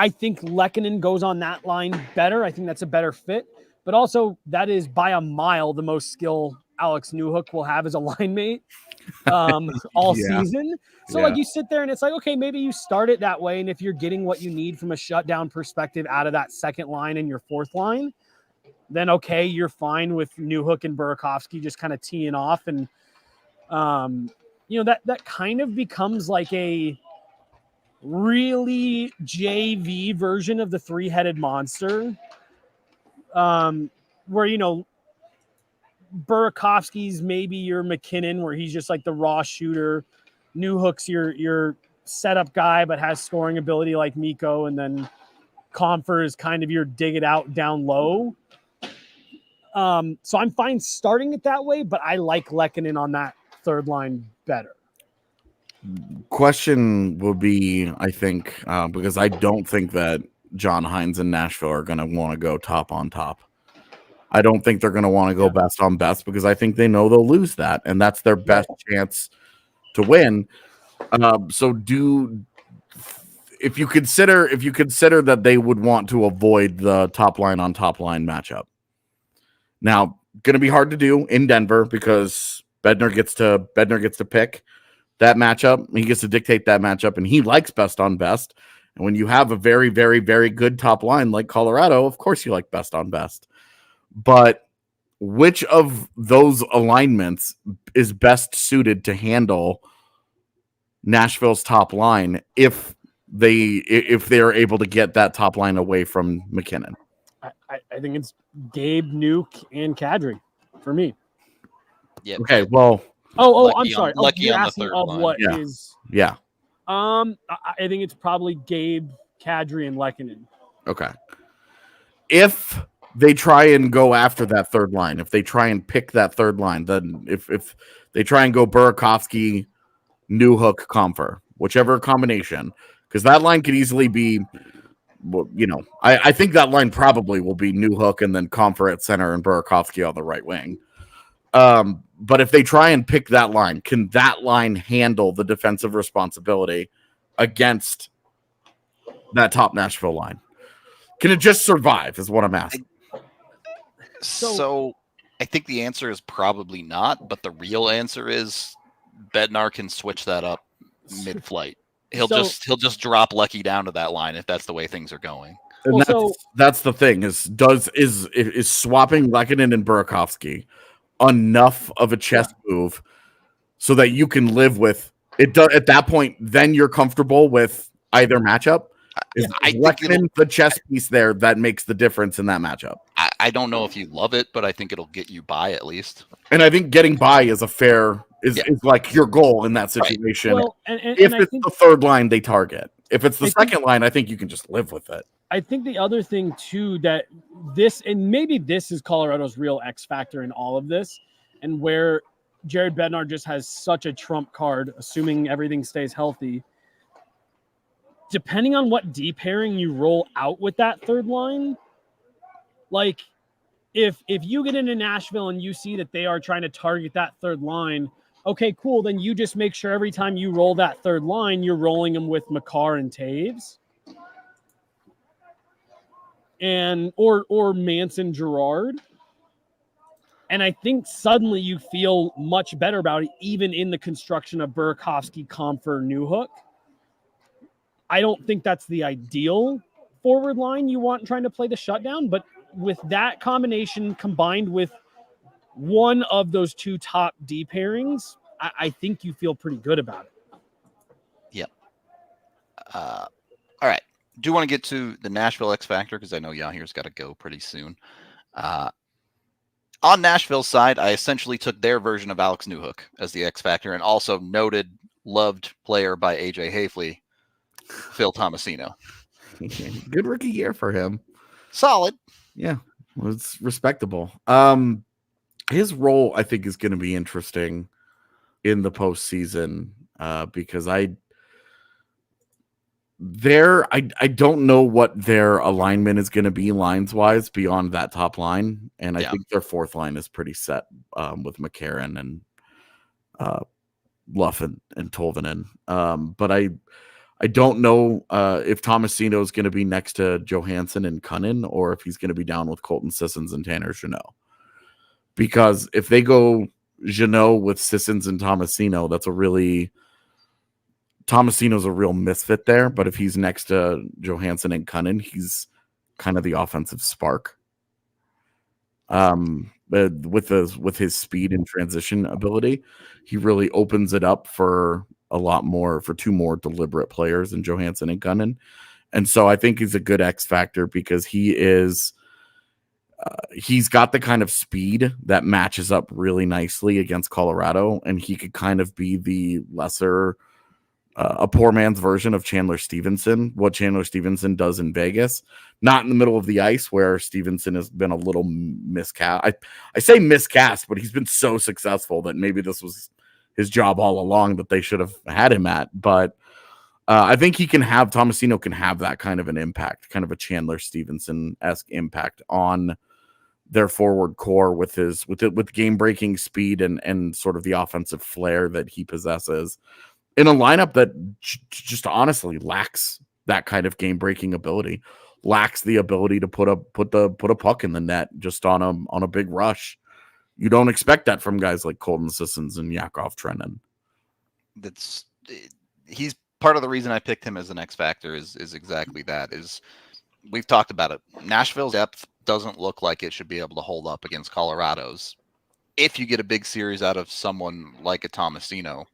think Lehkonen goes on that line better. I think that's a better fit, but also that is by a mile the most skill Alex Newhook will have as a line mate all season. So like you sit there and it's like, okay, maybe you start it that way. And if you're getting what you need from a shutdown perspective out of that second line and your fourth line, then okay, you're fine with Newhook and Burakovsky just kind of teeing off. And, that kind of becomes like a really JV version of the three-headed monster, where, Burakovsky's maybe your McKinnon, where he's just like the raw shooter. Newhook's your setup guy, but has scoring ability like Mikko. And then Comfer is kind of your dig it out down low. So I'm fine starting it that way, but I like Lehkonen on that third line better. Question will be, I think, because I don't think that John Hines and Nashville are going to want to go top on top. I don't think they're going to want to go best on best, because I think they know they'll lose that, and that's their best chance to win. If you consider that they would want to avoid the top line on top line matchup. Now, going to be hard to do in Denver because Bednar gets to pick that matchup. He gets to dictate that matchup, and he likes best on best. And when you have a very, very, very good top line like Colorado, of course you like best on best. But which of those alignments is best suited to handle Nashville's top line if they're able to get that top line away from McKinnon? I think it's Gabe, Nuke, and Kadri for me. Yeah. Okay. Well. I'm sorry. Lucky on the asking third of line. what Yeah. is? Yeah. I think it's probably Gabe, Kadri, and Lehkonen. Okay. If they try and go after that third line, if they try and pick that third line, then if they try and go Burakovsky, Newhook, Comfer, whichever combination, because that line could easily be, I think that line probably will be Newhook and then Comfer at center and Burakovsky on the right wing. But if they try and pick that line, can that line handle the defensive responsibility against that top Nashville line? Can it just survive is what I'm asking. So I think the answer is probably not, but the real answer is Bednar can switch that up mid-flight. He'll just drop Lucky down to that line if that's the way things are going. And that's the thing is swapping Lehkonen and Burakovsky enough of a chess move so that you can live with it. At that point, then you're comfortable with either matchup. I think the chess piece there that makes the difference in that matchup. I don't know if you love it, but I think it'll get you by at least. And I think getting by is is like your goal in that situation. Right. Well, if it's the third line they target, if it's the second line, I think you can just live with it. I think the other thing too that this, and maybe this is Colorado's real X factor in all of this, and where Jared Bednar just has such a trump card, assuming everything stays healthy. Depending on what D pairing you roll out with that third line, like if you get into Nashville and you see that they are trying to target that third line, okay, cool. Then you just make sure every time you roll that third line, you're rolling them with Makar and Taves, and or Manson Girard. And I think suddenly you feel much better about it, even in the construction of Burakovsky, Comfer, Newhook. I don't think that's the ideal forward line you want trying to play the shutdown, but with that combination combined with one of those two top D pairings, I think you feel pretty good about it. Yep. All right. Do want to get to the Nashville X Factor because I know Yahir's got to go pretty soon. On Nashville's side, I essentially took their version of Alex Newhook as the X Factor, and also noted, loved player by AJ Hafley, Phil Tomasino. Good rookie year for him. Solid. Yeah, well, it's respectable. His role, I think, is going to be interesting in the postseason because I don't know what their alignment is going to be lines wise beyond that top line, and I think their fourth line is pretty set with McCarron and Luff and Tolvanen. But I don't know if Tomasino is going to be next to Johansson and Cunnin, or if he's going to be down with Colton Sissons and Tanner Jeannot. Because if they go Jeannot with Sissons and Tomasino, Tomasino's a real misfit there. But if he's next to Johansson and Cunnin, he's kind of the offensive spark. With his speed and transition ability, he really opens it up for two more deliberate players in Johansson and Cunnin. And so I think he's a good X factor because he's got the kind of speed that matches up really nicely against Colorado, and he could kind of be the lesser, a poor man's version of Chandler Stevenson, what Chandler Stevenson does in Vegas, not in the middle of the ice where Stevenson has been a little miscast. I say miscast, but he's been so successful that maybe this was his job all along that they should have had him at. But I think Tomasino can have that kind of an impact, kind of a Chandler Stevenson-esque impact on their forward core with game-breaking speed and sort of the offensive flair that he possesses in a lineup that just honestly lacks that kind of game-breaking ability, lacks the ability to put a puck in the net just on a big rush. You don't expect that from guys like Colton Sissons and Yakov Trenin. He's part of the reason I picked him as an X factor is exactly that. Is we've talked about it. Nashville's depth doesn't look like it should be able to hold up against Colorado's. If you get a big series out of someone like a Tomasino,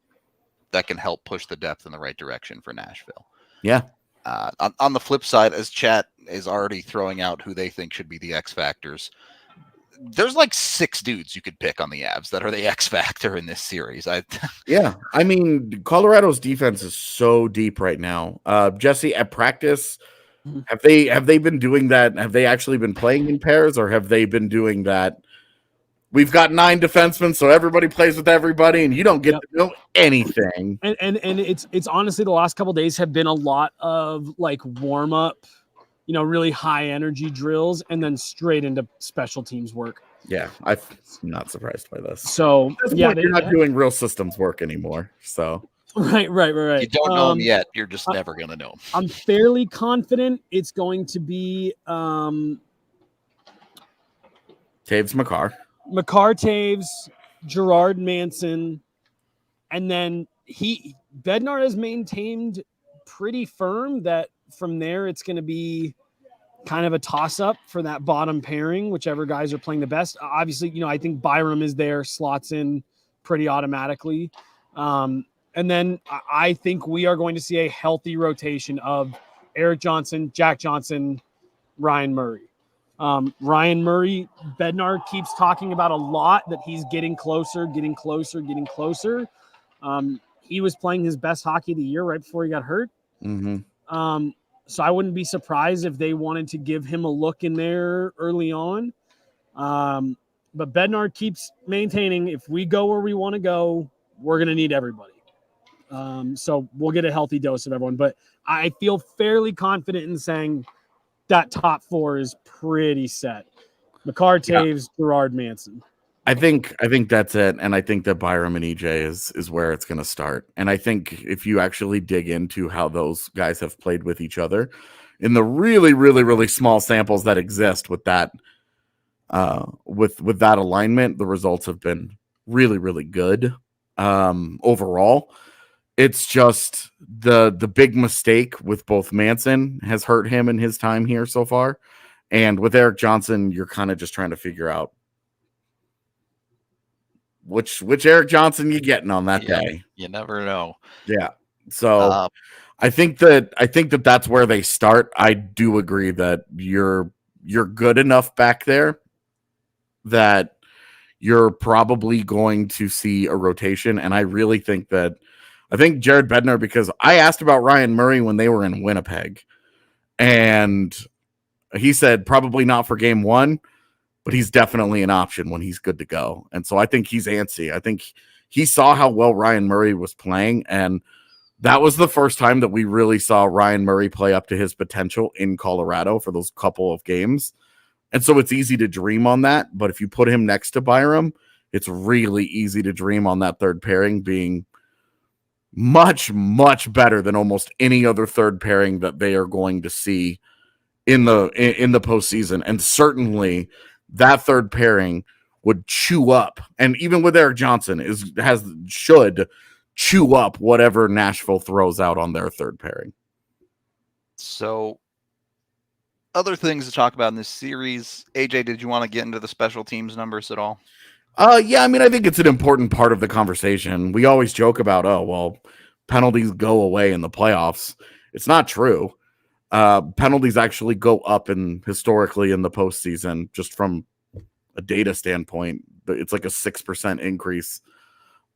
that can help push the depth in the right direction for Nashville. Yeah. On the flip side, as chat is already throwing out who they think should be the X factors, there's like 6 dudes you could pick on the Avs that are the X factor in this series. Yeah. I mean, Colorado's defense is so deep right now. Jesse, at practice, have they been doing that? Have they actually been playing in pairs, or have they been doing that? We've got 9 defensemen, so everybody plays with everybody, and you don't get to know anything. And it's honestly, the last couple of days have been a lot of like warm up, really high energy drills, and then straight into special teams work. Yeah, I'm not surprised by this. So you're not doing real systems work anymore. So right. You don't know them yet. You're just never gonna know them. I'm fairly confident it's going to be Taves Makar. Taves, Gerard Manson, and then Bednar has maintained pretty firm that from there it's going to be kind of a toss-up for that bottom pairing, whichever guys are playing the best. Obviously, I think Byram is there, slots in pretty automatically. And then I think we are going to see a healthy rotation of Eric Johnson, Jack Johnson, Ryan Murray. Ryan Murray, Bednar keeps talking about a lot that he's getting closer. He was playing his best hockey of the year right before he got hurt. Mm-hmm. So I wouldn't be surprised if they wanted to give him a look in there early on. But Bednar keeps maintaining, if we go where we want to go, we're going to need everybody. So we'll get a healthy dose of everyone. But I feel fairly confident in saying that top 4 is pretty set. Makar, Taves, Gerard, Manson. I think that's it, and I think that Byram and EJ is where it's going to start. And I think if you actually dig into how those guys have played with each other in the really, really, really small samples that exist with that with that alignment, the results have been really, really good overall. It's just the big mistake with both Manson has hurt him in his time here so far, and with Eric Johnson, you're kind of just trying to figure out which Eric Johnson you getting on that day. You never know. Yeah. So I think that that's where they start. I do agree that you're good enough back there that you're probably going to see a rotation. And I really think Jared Bednar, because I asked about Ryan Murray when they were in Winnipeg, and he said probably not for game one, but he's definitely an option when he's good to go. And so I think he's antsy. I think he saw how well Ryan Murray was playing, and that was the first time that we really saw Ryan Murray play up to his potential in Colorado for those couple of games. And so it's easy to dream on that. But if you put him next to Byram, it's really easy to dream on that third pairing being much, much better than almost any other third pairing that they are going to see in the postseason. And certainly that third pairing would chew up, and even with Eric Johnson should chew up whatever Nashville throws out on their third pairing. So other things to talk about in this series. AJ, did you want to get into the special teams numbers at all? Yeah, I mean, I think it's an important part of the conversation. We always joke about, penalties go away in the playoffs. It's not true. Penalties actually go up historically in the postseason, just from a data standpoint. It's like a 6% increase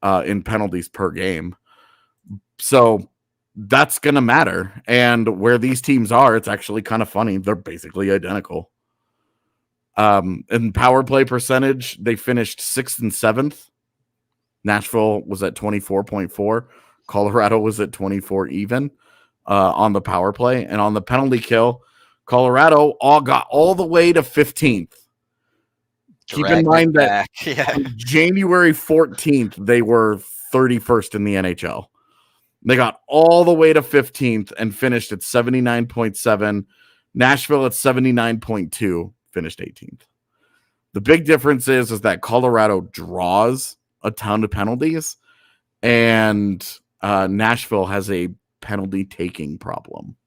in penalties per game. So that's going to matter. And where these teams are, it's actually kind of funny. They're basically identical. In power play percentage, they finished 6th and 7th. Nashville was at 24.4. Colorado was at 24 even on the power play. And on the penalty kill, Colorado got all the way to 15th. Keep in mind that on January 14th, they were 31st in the NHL. They got all the way to 15th and finished at 79.7. Nashville at 79.2, finished 18th. The big difference is that Colorado draws a ton of penalties, and Nashville has a penalty taking problem.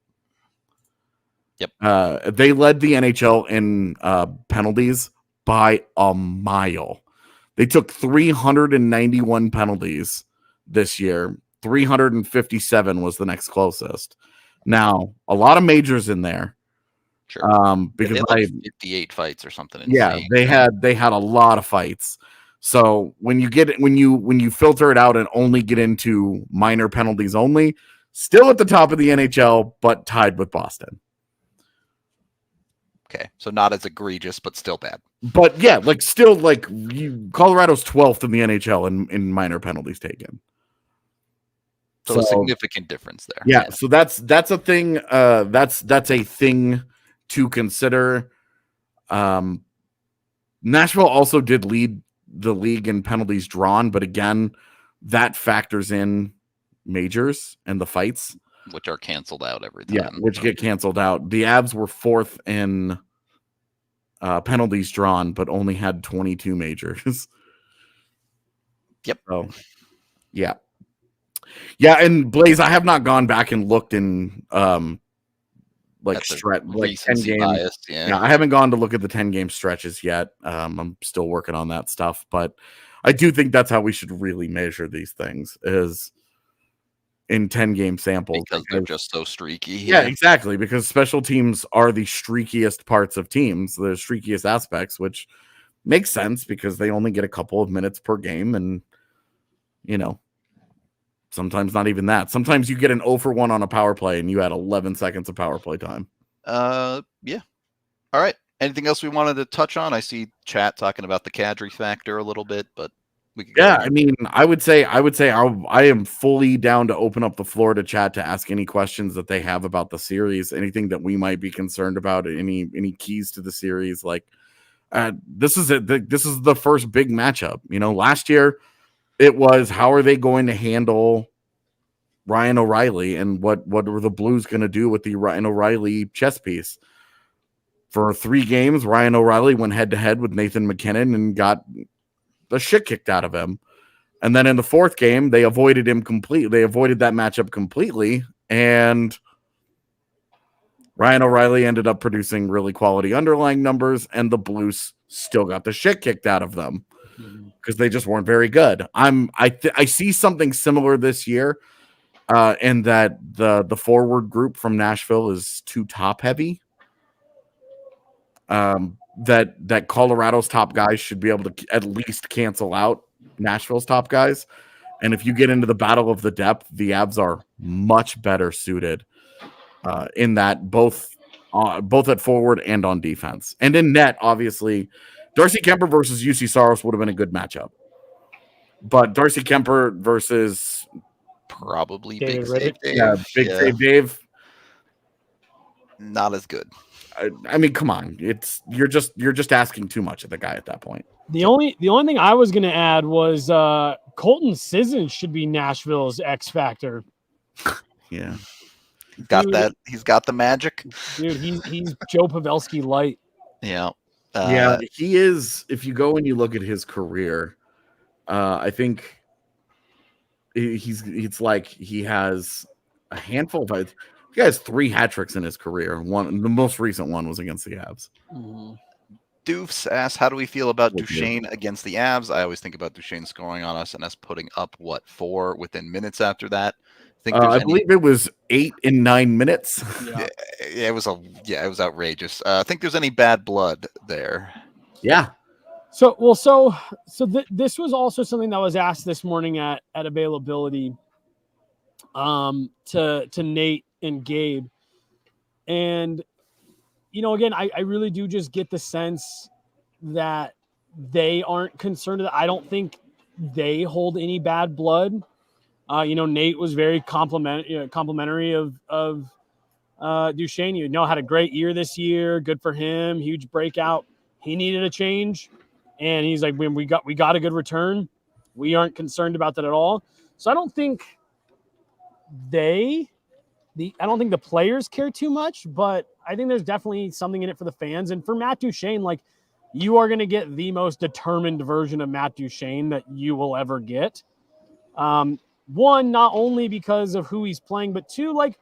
Yep. They led the NHL in penalties by a mile. They took 391 penalties this year. 357 was the next closest. Now, a lot of majors in there. Sure. Because they had 58 fights or something. Insane. Yeah, they had a lot of fights. So when you filter it out and only get into minor penalties only, still at the top of the NHL, but tied with Boston. Okay, so not as egregious, but still bad. But yeah, Colorado's 12th in the NHL in minor penalties taken. So a significant difference there. Yeah, so that's a thing. That's a thing to consider. Nashville also did lead the league in penalties drawn, but again, that factors in majors and the fights, which are canceled out every time. Yeah, which get canceled out. The Avs were 4th in penalties drawn, but only had 22 majors. Yep. So, yeah. Yeah, and Blaze, I have not gone back and looked in 10 games. Yeah, I haven't gone to look at the 10-game stretches yet. I'm still working on that stuff, but I do think that's how we should really measure these things, is in 10-game samples, because they're just so streaky. Yeah, exactly, because special teams are the streakiest parts of teams, the streakiest aspects, which makes sense because they only get a couple of minutes per game, and sometimes not even that. Sometimes you get an 0-for-1 on a power play and you had 11 seconds of power play time. Yeah. All right. Anything else we wanted to touch on? I see chat talking about the Kadri factor a little bit, but we could go I mean, I would say I am fully down to open up the floor to chat to ask any questions that they have about the series, anything that we might be concerned about, any keys to the series. This is it. This is the first big matchup. Last year it was, how are they going to handle Ryan O'Reilly, and what were the Blues going to do with the Ryan O'Reilly chess piece? For 3 games, Ryan O'Reilly went head-to-head with Nathan McKinnon and got the shit kicked out of him. And then in the 4th game, they avoided him completely. They avoided that matchup completely, and Ryan O'Reilly ended up producing really quality underlying numbers, and the Blues still got the shit kicked out of them because they just weren't very good. I see something similar this year, in that the forward group from Nashville is too top heavy. that Colorado's top guys should be able to at least cancel out Nashville's top guys. And if you get into the battle of the depth, the Avs are much better suited in that both at forward and on defense. And in net, obviously, Darcy Kemper versus UC Saros would have been a good matchup. But Darcy Kemper versus probably David Big Save Dave. Yeah, Save Dave. Not as good. I mean, come on. You're just asking too much of the guy at that point. The only thing I was going to add was Colton Sissons should be Nashville's X factor. Yeah. He's got the magic. Dude, he's Joe Pavelski light. Yeah. Yeah, he is. If you go and you look at his career, I think it's like he has a handful of. He has 3 hat tricks in his career. The most recent one was against the Avs. Mm-hmm. Doofs asks, how do we feel about Duchesne against the Avs? I always think about Duchesne scoring on us and us putting up 4 within minutes after that. I believe it was 8 in 9 minutes. Yeah. It was outrageous. I think there's any bad blood there. Yeah. So this was also something that was asked this morning at availability to Nate and Gabe. And, again, I really do just get the sense that they aren't concerned. I don't think they hold any bad blood. Nate was very complimentary of Duchesne. Had a great year this year. Good for him. Huge breakout. He needed a change. And he's like, when we got a good return, we aren't concerned about that at all. So I don't think I don't think the players care too much, but I think there's definitely something in it for the fans. And for Matt Duchesne, like, you are going to get the most determined version of Matt Duchesne that you will ever get. One, not only because of who he's playing, but 2, like,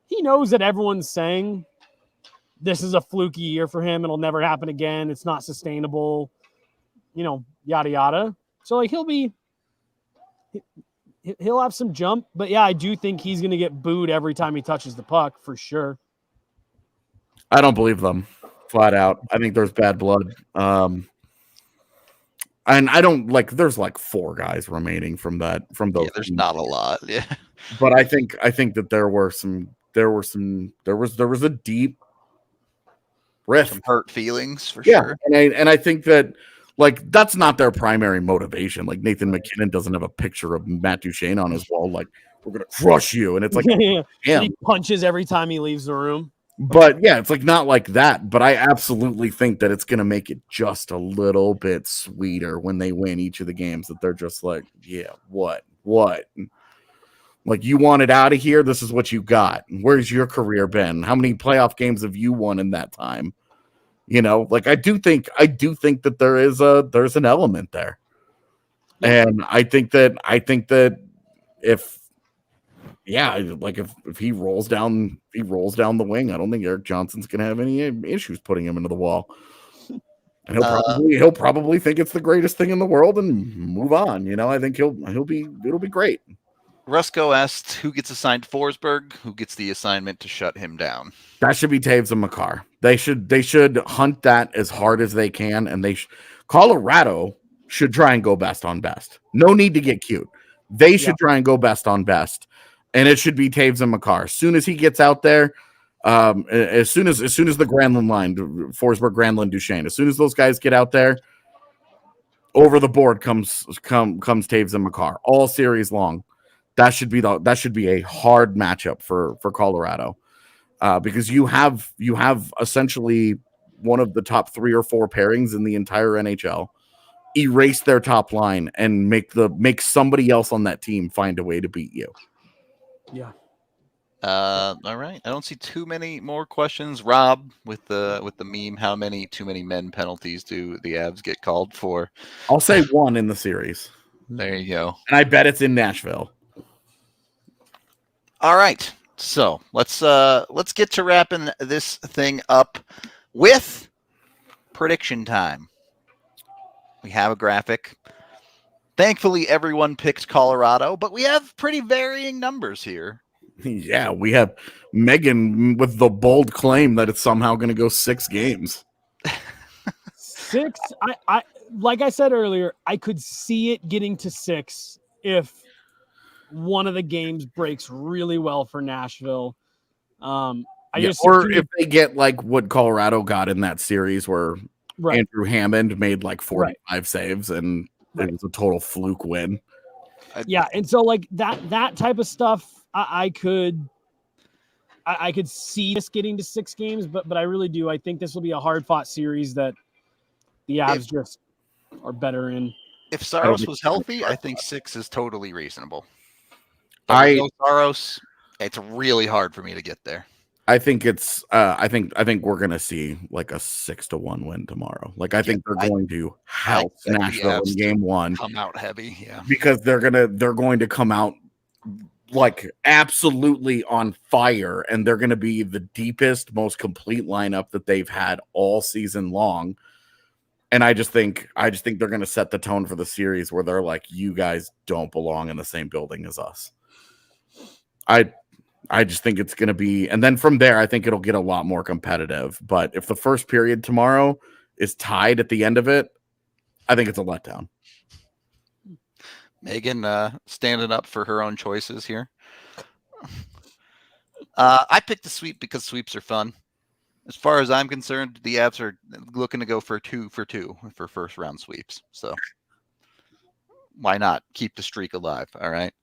he knows that everyone's saying this is a fluky year for him. It'll never happen again. It's not sustainable, yada, yada. So, like, he'll have some jump, but yeah, I do think he's going to get booed every time he touches the puck for sure. I don't believe them flat out. I think there's bad blood. And I don't there's 4 guys remaining from those. Yeah, there's not a lot. Yeah. But I think that there was a deep rift. Some hurt feelings for sure. And I think that that's not their primary motivation. Like, Nathan McKinnon doesn't have a picture of Matt Duchesne on his wall. Like, we're going to crush you. And it's like, yeah. He punches every time he leaves the room. But yeah, it's not like that. But I absolutely think that it's going to make it just a little bit sweeter when they win each of the games, that they're just like, yeah, what? Like, you want it out of here. This is what you got. Where's your career been? How many playoff games have you won in that time? I do think that there's an element there. And I think that if he rolls down the wing, I don't think Eric Johnson's gonna have any issues putting him into the wall. And he'll probably think it's the greatest thing in the world and move on. I think it'll be great. Rusko asked, who gets assigned to Forsberg? Who gets the assignment to shut him down? That should be Taves and Makar. They should hunt that as hard as they can, and Colorado should try and go best on best. No need to get cute. They should try and go best on best, and it should be Taves and Makar. As soon as he gets out there, as soon as the Granlund line, Forsberg, Granlund, Duchesne, as soon as those guys get out there, over the board comes Taves and Makar all series long. That should be a hard matchup for Colorado, because you have essentially one of the top 3 or 4 pairings in the entire NHL. Erase their top line and make somebody else on that team find a way to beat you. Yeah. All right. I don't see too many more questions. Rob, with the meme, how many too many men penalties do the Avs get called for? I'll say 1 in the series. There you go. And I bet it's in Nashville. All right, so let's get to wrapping this thing up with prediction time. We have a graphic. Thankfully, everyone picked Colorado, but we have pretty varying numbers here. Yeah, we have Megan with the bold claim that it's somehow going to go 6 games. 6. I like I said earlier, I could see it getting to 6 if one of the games breaks really well for Nashville. Or if they get like what Colorado got in that series where Andrew Hammond made like 45 saves and it was a total fluke win. Yeah, and so like that type of stuff, I could see this getting to 6 games, but I really do. I think this will be a hard fought series that the Avs just are better in. If Saros was healthy, I think 6 is totally reasonable. But with no Saros, it's really hard for me to get there. I think it's I think we're gonna see like a 6-1 win tomorrow. Like I think they're going to house Nashville in game 1. Come out heavy, because they're going to come out like absolutely on fire, and they're gonna be the deepest, most complete lineup that they've had all season long. And I just think they're gonna set the tone for the series where they're like, you guys don't belong in the same building as us. I just think it's going to be, and then from there, I think it'll get a lot more competitive. But if the first period tomorrow is tied at the end of it, I think it's a letdown. Megan standing up for her own choices here. I picked the sweep because sweeps are fun. As far as I'm concerned, the Avs are looking to go for 2 for 2 for first round sweeps. So why not keep the streak alive? All right.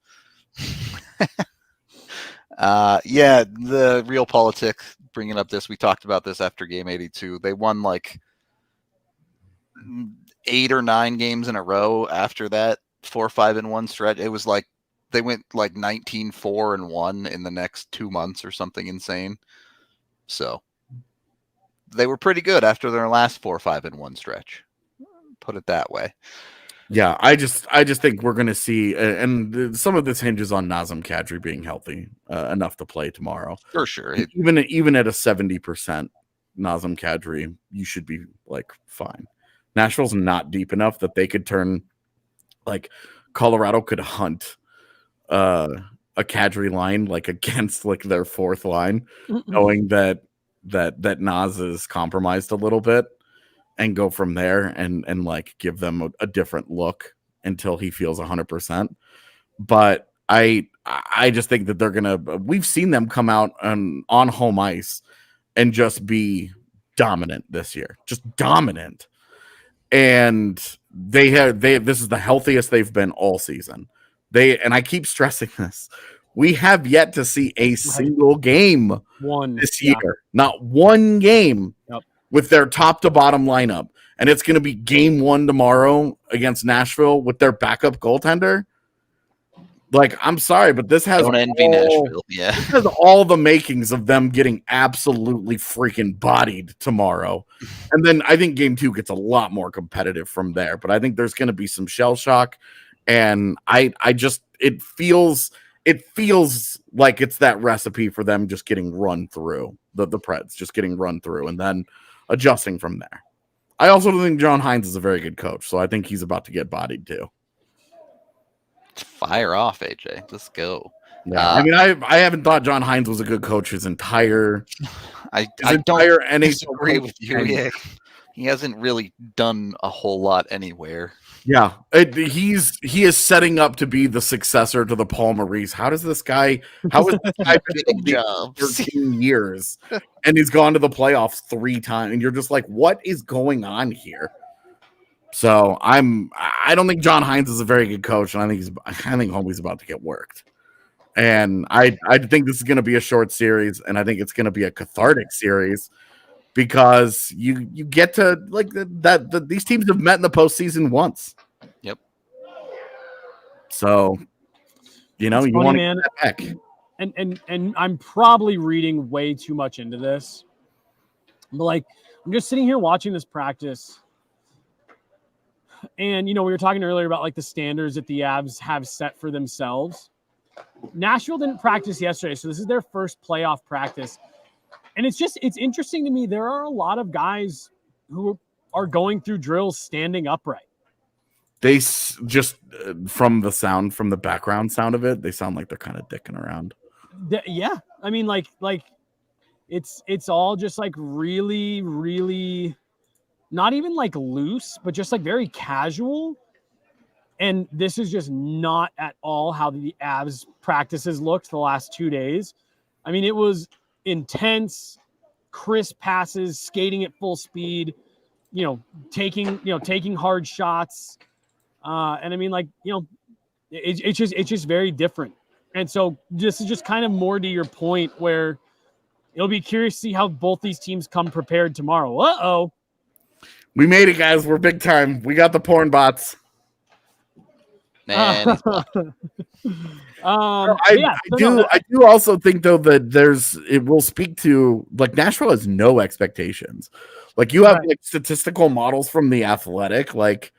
The real politics bringing up this. We talked about this after game 82. They won like 8 or 9 games in a row after that 4-5-1 stretch. It was like they went like 19-4-1 in the next 2 months or something insane. So they were pretty good after their last 4-5-1 stretch. Put it that way. Yeah, I just think we're going to see, and some of this hinges on Nazem Kadri being healthy enough to play tomorrow. For sure. Even at a 70% Nazem Kadri, you should be like fine. Nashville's not deep enough that they could turn, like Colorado could hunt a Kadri line like against like their fourth line, knowing that Naz is compromised a little bit. And go from there and like give them a different look until he feels 100%. But I just think that we've seen them come out on home ice and just be dominant this year, just dominant. And this is the healthiest they've been all season. And I keep stressing this. We have yet to see a single game this year, not one game. Yep. With their top to bottom lineup. And it's going to be game 1 tomorrow against Nashville with their backup goaltender. Like, I'm sorry, but this has Nashville. Yeah. This has all the makings of them getting absolutely freaking bodied tomorrow. And then I think game 2 gets a lot more competitive from there. But I think there's going to be some shell shock. And it feels like it's that recipe for them just getting run through. The Preds just getting run through and then adjusting from there. I also don't think John Hines is a very good coach, so I think he's about to get bodied too. Fire off, AJ. Let's go. Yeah, I mean, I haven't thought John Hines was a good coach his entire. I don't disagree with you. Yeah. He hasn't really done a whole lot anywhere. Yeah, he is setting up to be the successor to the Paul Maurice. How is this guy been 13 years and he's gone to the playoffs 3 times? And you're just like, what is going on here? So I don't think John Hines is a very good coach, and I think Homie's about to get worked. And I think this is going to be a short series, and I think it's going to be a cathartic series. Because you get to like these teams have met in the postseason once. Yep. So, you want to get back. And I'm probably reading way too much into this. But like, I'm just sitting here watching this practice. And, we were talking earlier about like the standards that the Avs have set for themselves. Nashville didn't practice yesterday, so this is their first playoff practice. And it's interesting to me. There are a lot of guys who are going through drills standing upright. They just from the background sound of it, they sound like they're kind of dicking around. Yeah. I mean, like it's all just like really, really not even like loose, but just like very casual. And this is just not at all how the Avs practices looked the last 2 days. I mean, it was intense, crisp passes, skating at full speed, taking hard shots. And I mean, like, it's just very different. And so this is just kind of more to your point where it'll be curious to see how both these teams come prepared tomorrow. Uh-oh. We made it, guys. We're big time. We got the porn bots. Man, I do also think though that it will speak to, like, Nashville has no expectations. Like, you have like statistical models from The Athletic, like,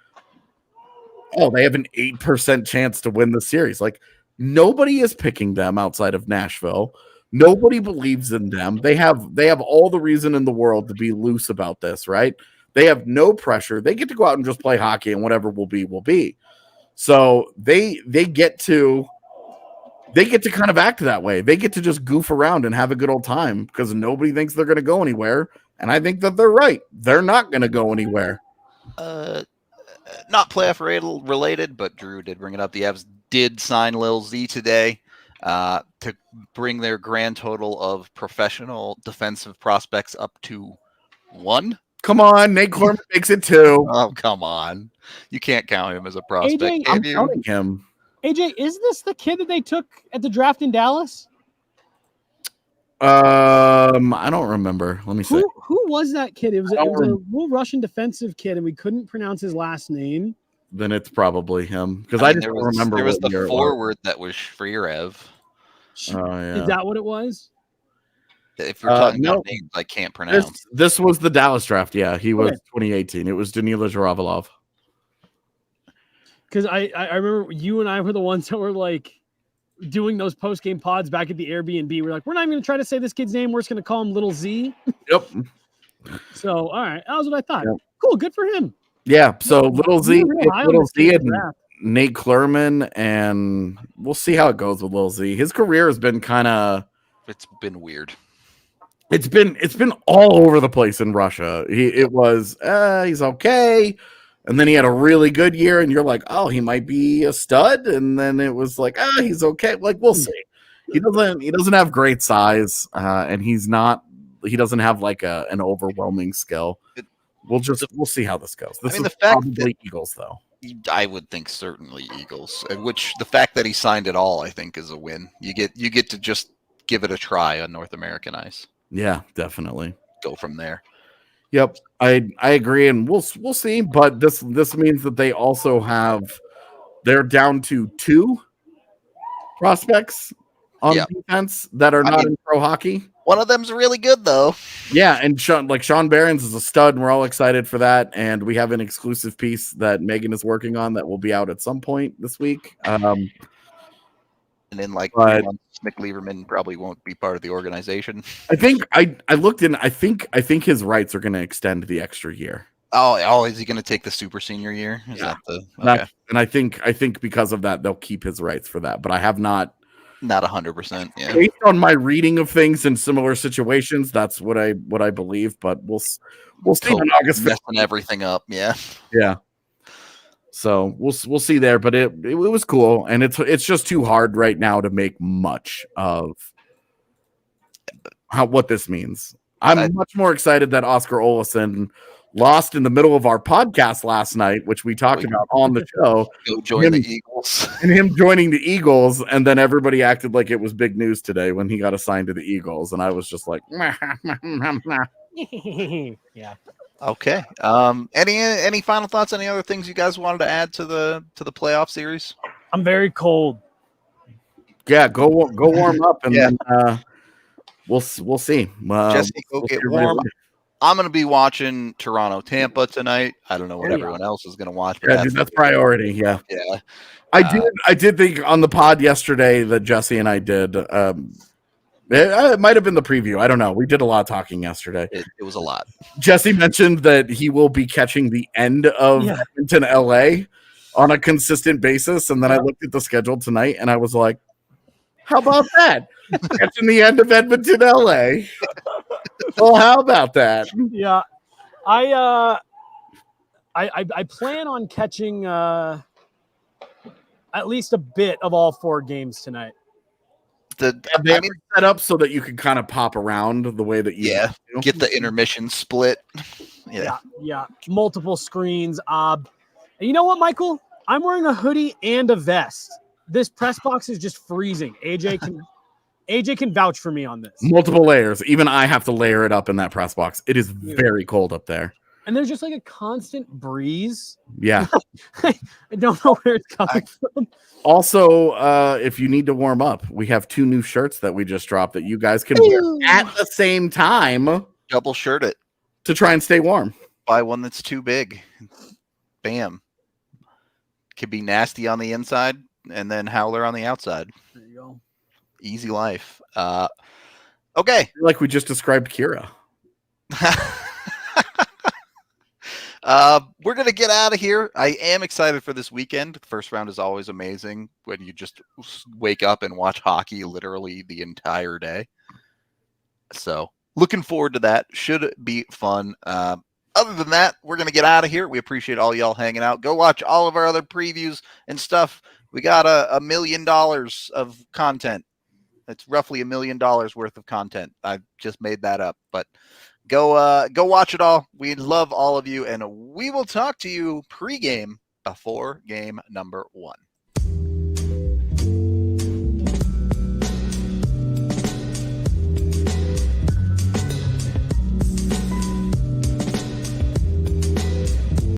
oh, they have an 8% chance to win the series. Like, nobody is picking them outside of Nashville. Nobody believes in them. They have all the reason in the world to be loose about this, right? They have no pressure. They get to go out and just play hockey, and whatever will be, will be. So they get to kind of act that way. They get to just goof around and have a good old time because nobody thinks they're going to go anywhere. And I think that they're right. They're not going to go anywhere. Not playoff related, but Drew did bring it up. The Avs did sign Lil Z today to bring their grand total of professional defensive prospects up to 1. Come on, Nate Corman makes it 2. Oh, come on. You can't count him as a prospect. AJ, I'm counting him. AJ, is this the kid that they took at the draft in Dallas? I don't remember. Let me see. Who was that kid? It was a little Russian defensive kid, and we couldn't pronounce his last name. Then it's probably him because I just don't remember. There was the forward that was Shreerev. Oh, yeah. Is that what it was? If you're talking about names I can't pronounce. This was the Dallas draft. Yeah, he was 2018. It was Danila Zharavalov. Because I remember you and I were the ones that were like doing those post-game pods back at the Airbnb. We're like, we're not even going to try to say this kid's name. We're just going to call him Little Z. Yep. So, all right. That was what I thought. Yep. Cool. Good for him. Yeah. So Little Z and Nate Klerman, and we'll see how it goes with Little Z. His career has been it's been weird. It's been all over the place in Russia. He's okay. And then he had a really good year, and you're like, oh, he might be a stud. And then it was like, he's okay. Like, we'll see. He doesn't have great size, and he doesn't have like an overwhelming skill. We'll see how this goes. This is probably Eagles, though. I would think certainly Eagles, which the fact that he signed it all, I think, is a win. You get to just give it a try on North American ice. Yeah, definitely. Go from there. Yep, I agree, and we'll see. But this means that they also they're down to 2 prospects on defense that are not in pro hockey. One of them's really good, though. Yeah, and Sean Behrens is a stud, and we're all excited for that. And we have an exclusive piece that Megan is working on that will be out at some point this week. And then, like, 3 months, Nick Lieberman probably won't be part of the organization. I think I looked in. I think his rights are going to extend the extra year. Oh, is he going to take the super senior year? Is that okay? And I think because of that, they'll keep his rights for that. But I have not 100%. Yeah. Based on my reading of things in similar situations, that's what I believe. But we'll see in August. Messing everything up. Yeah. Yeah. So we'll see there, but it was cool, and it's just too hard right now to make much of what this means. I'm much more excited that Oscar Olsson lost in the middle of our podcast last night, which we talked about on the show. Go join the Eagles. And him joining the Eagles, and then everybody acted like it was big news today when he got assigned to the Eagles, and I was just like, yeah. Okay. Any final thoughts? Any other things you guys wanted to add to the playoff series? I'm very cold. Yeah, go warm up, and then we'll see. Jesse, go get warm. I'm going to be watching Toronto Tampa tonight. I don't know what everyone else is going to watch. But that's priority. Yeah. Yeah. I did think on the pod yesterday that Jesse and I did. It might have been the preview. I don't know. We did a lot of talking yesterday. It was a lot. Jesse mentioned that he will be catching the end of Edmonton, LA on a consistent basis. And then I looked at the schedule tonight and I was like, how about that? Catching the end of Edmonton, LA. Well, how about that? Yeah. I I plan on catching at least a bit of all 4 games tonight. They set up so that you can kind of pop around the way that you get the intermission split. Yeah. Multiple screens. And you know what, Michael? I'm wearing a hoodie and a vest. This press box is just freezing. AJ can vouch for me on this. Multiple layers. Even I have to layer it up in that press box. It is very cold up there. And there's just like a constant breeze. Yeah. I don't know where it's coming from. Also, if you need to warm up, we have 2 new shirts that we just dropped that you guys can wear at the same time. Double shirt it. To try and stay warm. Buy one that's too big. Bam. Could be nasty on the inside and then howler on the outside. There you go. Easy life. Okay. Like we just described Kira. We're going to get out of here. I am excited for this weekend. The first round is always amazing when you just wake up and watch hockey literally the entire day. So looking forward to that. Should be fun. Other than that, we're going to get out of here. We appreciate all y'all hanging out. Go watch all of our other previews and stuff. We got $1 million of content. It's roughly $1 million worth of content. I just made that up, but go watch it all. We love all of you, and we will talk to you pregame before game number 1.